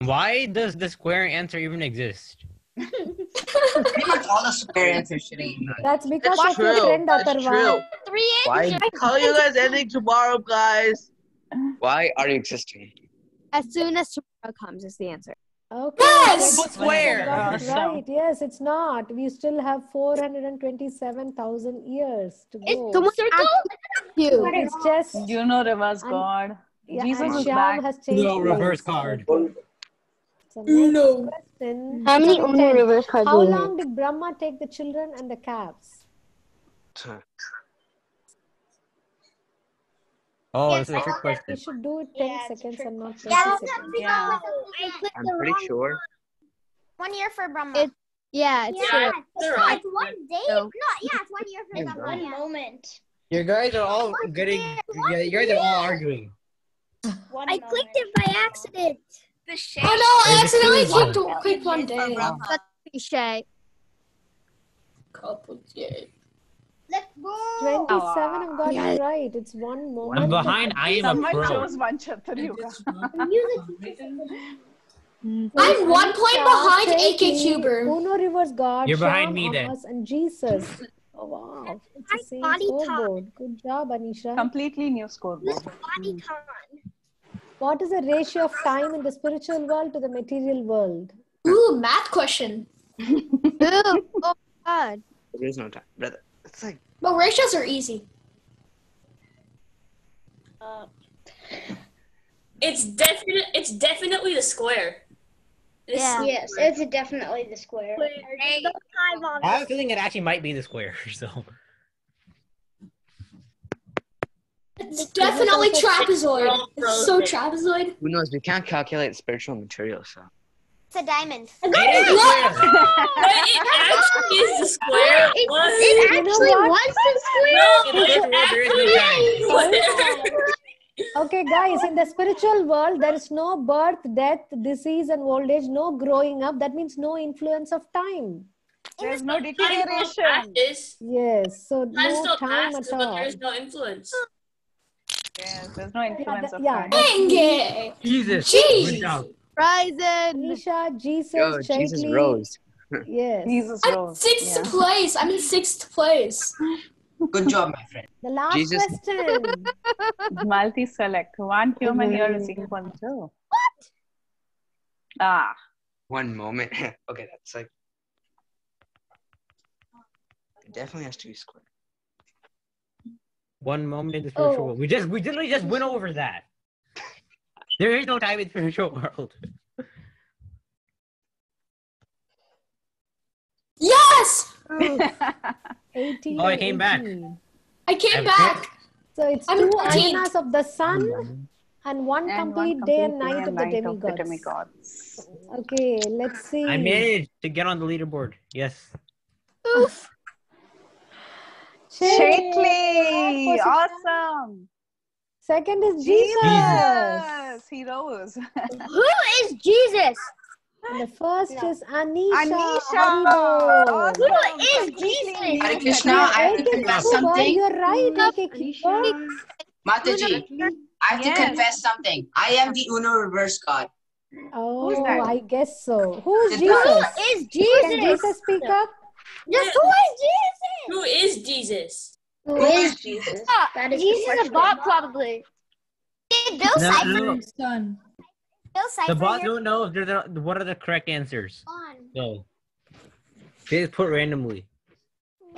Why does the square answer even exist? Pretty much all the square answers should be. That's because It's of your true. friend It's Atharva. true. Why? Call you guys ending tomorrow, guys. Why are you existing? As soon as tomorrow comes is the answer. Okay. Yes! But square. Got it right. Yes, it's not. We still have 427,000 years to go. It's just You know reverse God. yeah, Jesus and is Shyam back. has changed. No reverse place. card. So next question. How many Number Uno 10. reverse cards How do we long did Brahma take the children and the calves? Oh, this is a trick We question. should do it 10 seconds and not 20 Yeah, seconds. yeah. I'm pretty sure. 1 year for Brahma. It's true. It's 1 day. No, it's 1 year for Brahma. 1 moment. You guys are all getting. Yeah, you guys are all arguing. I clicked it by accident. Oh no, I accidentally clicked 1 day. That's cliche. Let's go. 27 have got it right. It's 1 moment. I'm behind. I am a Someone pro. chose one Chaturyuga. I'm 1 point behind AK Cuber. Uno reverse God. You're behind Shyam, me then. Amos, and Jesus. Oh wow. It's the same scoreboard. Good job, Anisha. Completely new scoreboard. What is the ratio of time in the spiritual world to the material world? Ooh, math question. Oh God. There is no time, brother. It's like But ratios are easy. It's definitely the square. Yes, it's definitely the square. I have a feeling it actually might be the square. So. It's definitely trapezoid. It's so trapezoid. who knows? We can't calculate spiritual material, so. It's a diamond. It actually is the square. It actually was the square. Okay, guys, in the spiritual world, there is no birth, death, disease, and old age, no growing up. That means no influence of time. There's no deterioration. Yes, so Time no still time passes, at but all. there's no influence. Yes, there's no influence of yeah. time. Dang it! Jesus. Jeez. Good job. Nisha, Jesus, Yo, Jesus Chaitli. rose. Yes. Jesus I'm rose. 6th place. I'm in 6th place. Good job, my friend. The last Jesus. question. Multi-select. One human year is equal to. What? Ah. 1 moment. Okay, that's like. It definitely has to be square. 1 moment in the spiritual world. We literally just went over that. There is no time in the spiritual world. 18 Oh, I and came back. 18. I came back. So it's I'm 2 18. ayanas of the sun and one complete day and night of the demigods. Okay, let's see. I managed to get on the leaderboard. Yes. Oof. Shaitli, awesome. Second is Jesus. He rose. Who is Jesus? And the first is Anisha. Anisha. Haribol. Who is Jesus? Hare Krishna, I have to confess something. You're right, Anisha. Mataji, I have to confess something. I am the Uno reverse god. Oh, I guess so. Who's Who Jesus? is Jesus? Can Jesus speak up? Yes, who is Jesus? Who is Jesus? Who is Jesus? That is Jesus is a bot, probably. Did Bill No, Cipher? no. Bill The Cipher bots here? don't know if they're what are the correct answers. So they just put randomly.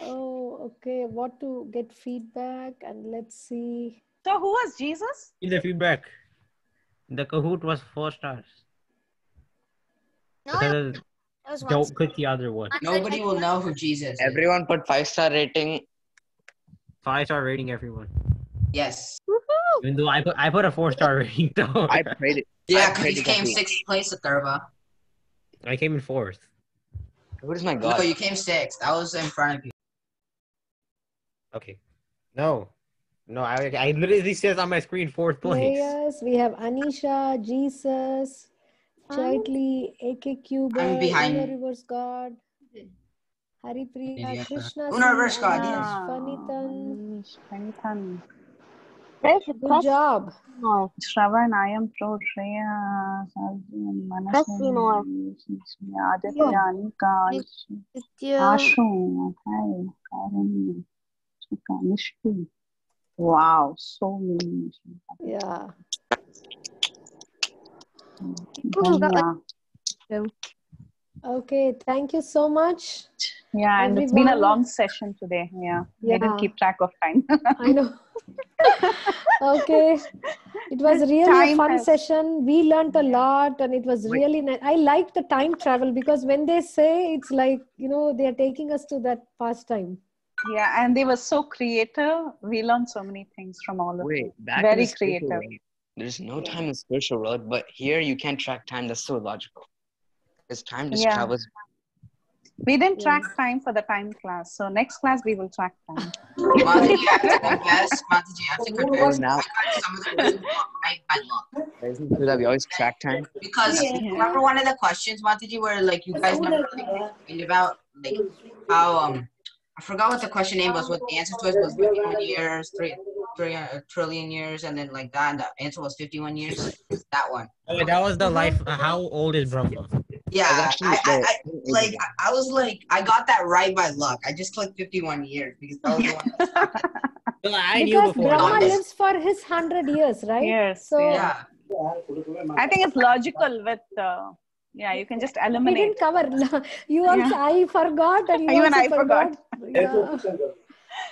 Oh, okay. What to get feedback and let's see. So who was Jesus? Give the feedback. The Kahoot was 4 stars. Because don't click the other one. Nobody will know who Jesus is. Everyone put 5-star rating. 5-star rating, everyone. Yes. Even though I put a 4-star rating though. I prayed it. Yeah, because you came 6th place at Thurba. I came in 4th. What is my god? No, you came 6th. I was in front of you. Okay. No, I literally says on my screen 4th place. Players, we have Anisha, Jesus, Chaitli, AK Cuber, I'm behind. Uno Reverse God, Haripriya, Yeah. Krishna, Uno Reverse God, yes. Fanitan. Good job. Shravan, I am pro Shreya, Press more. Aditya, Anika, Ashu, hi, Karen, Nishki. Wow, so many. Yeah. Okay, thank you so much. Yeah, and it's been a long session today. Yeah, we didn't keep track of time. I know. Okay, it was really a fun session. We learned a lot and it was really nice. I liked the time travel because when they say it's like, they are taking us to that past time. Yeah, and they were so creative. We learned so many things from all of them. Back Very in the spiritual creative. world, there's no time in the spiritual world, but here you can't track time. That's so logical. Because time just travels. We didn't track time for the time class. So next class we will track time. Mataji, I have to confess. I got some of the questions right by luck. Isn't it true that we always track time? Because remember one of the questions, Mataji, where like you guys never really complained about like how I forgot what the question name was. What the answer to it was 51 years, 3 trillion years, and then like that. And the answer was 51 years. That one. Oh, that was the life. How old is Brahma? Yeah, I was like, I got that right by luck. I just clicked 51 years because that was the one. I knew Because before. Brahma lives for his 100 years, right? Yes. So yeah. I think it's logical with, you can just eliminate. We didn't cover. You also, I forgot and you Even also I forgot. Yeah.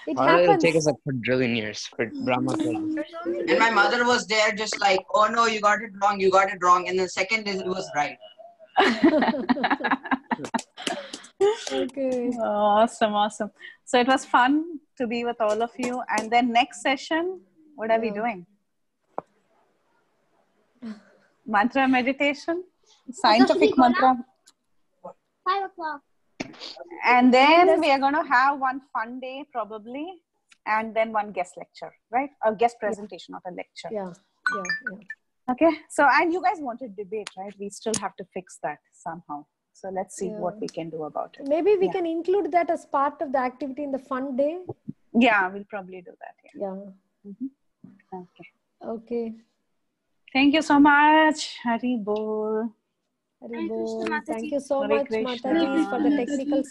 It It'll happens. take us like quadrillion years for Brahma. And my mother was there just like, oh no, you got it wrong. And the second is it was right. Okay. Awesome. So it was fun to be with all of you. And then next session, what are we doing? Mantra meditation, scientific mantra. 5 o'clock. And then we are going to have one fun day probably. And then one guest lecture, right? A guest presentation, not a lecture. Yeah. Okay. So, and you guys wanted debate, right? We still have to fix that somehow. So let's see what we can do about it. Maybe we can include that as part of the activity in the fun day. Yeah, we'll probably do that. Yeah. Okay. Thank you so much. Hari Bol. Thank you so much, Mataji, for the technical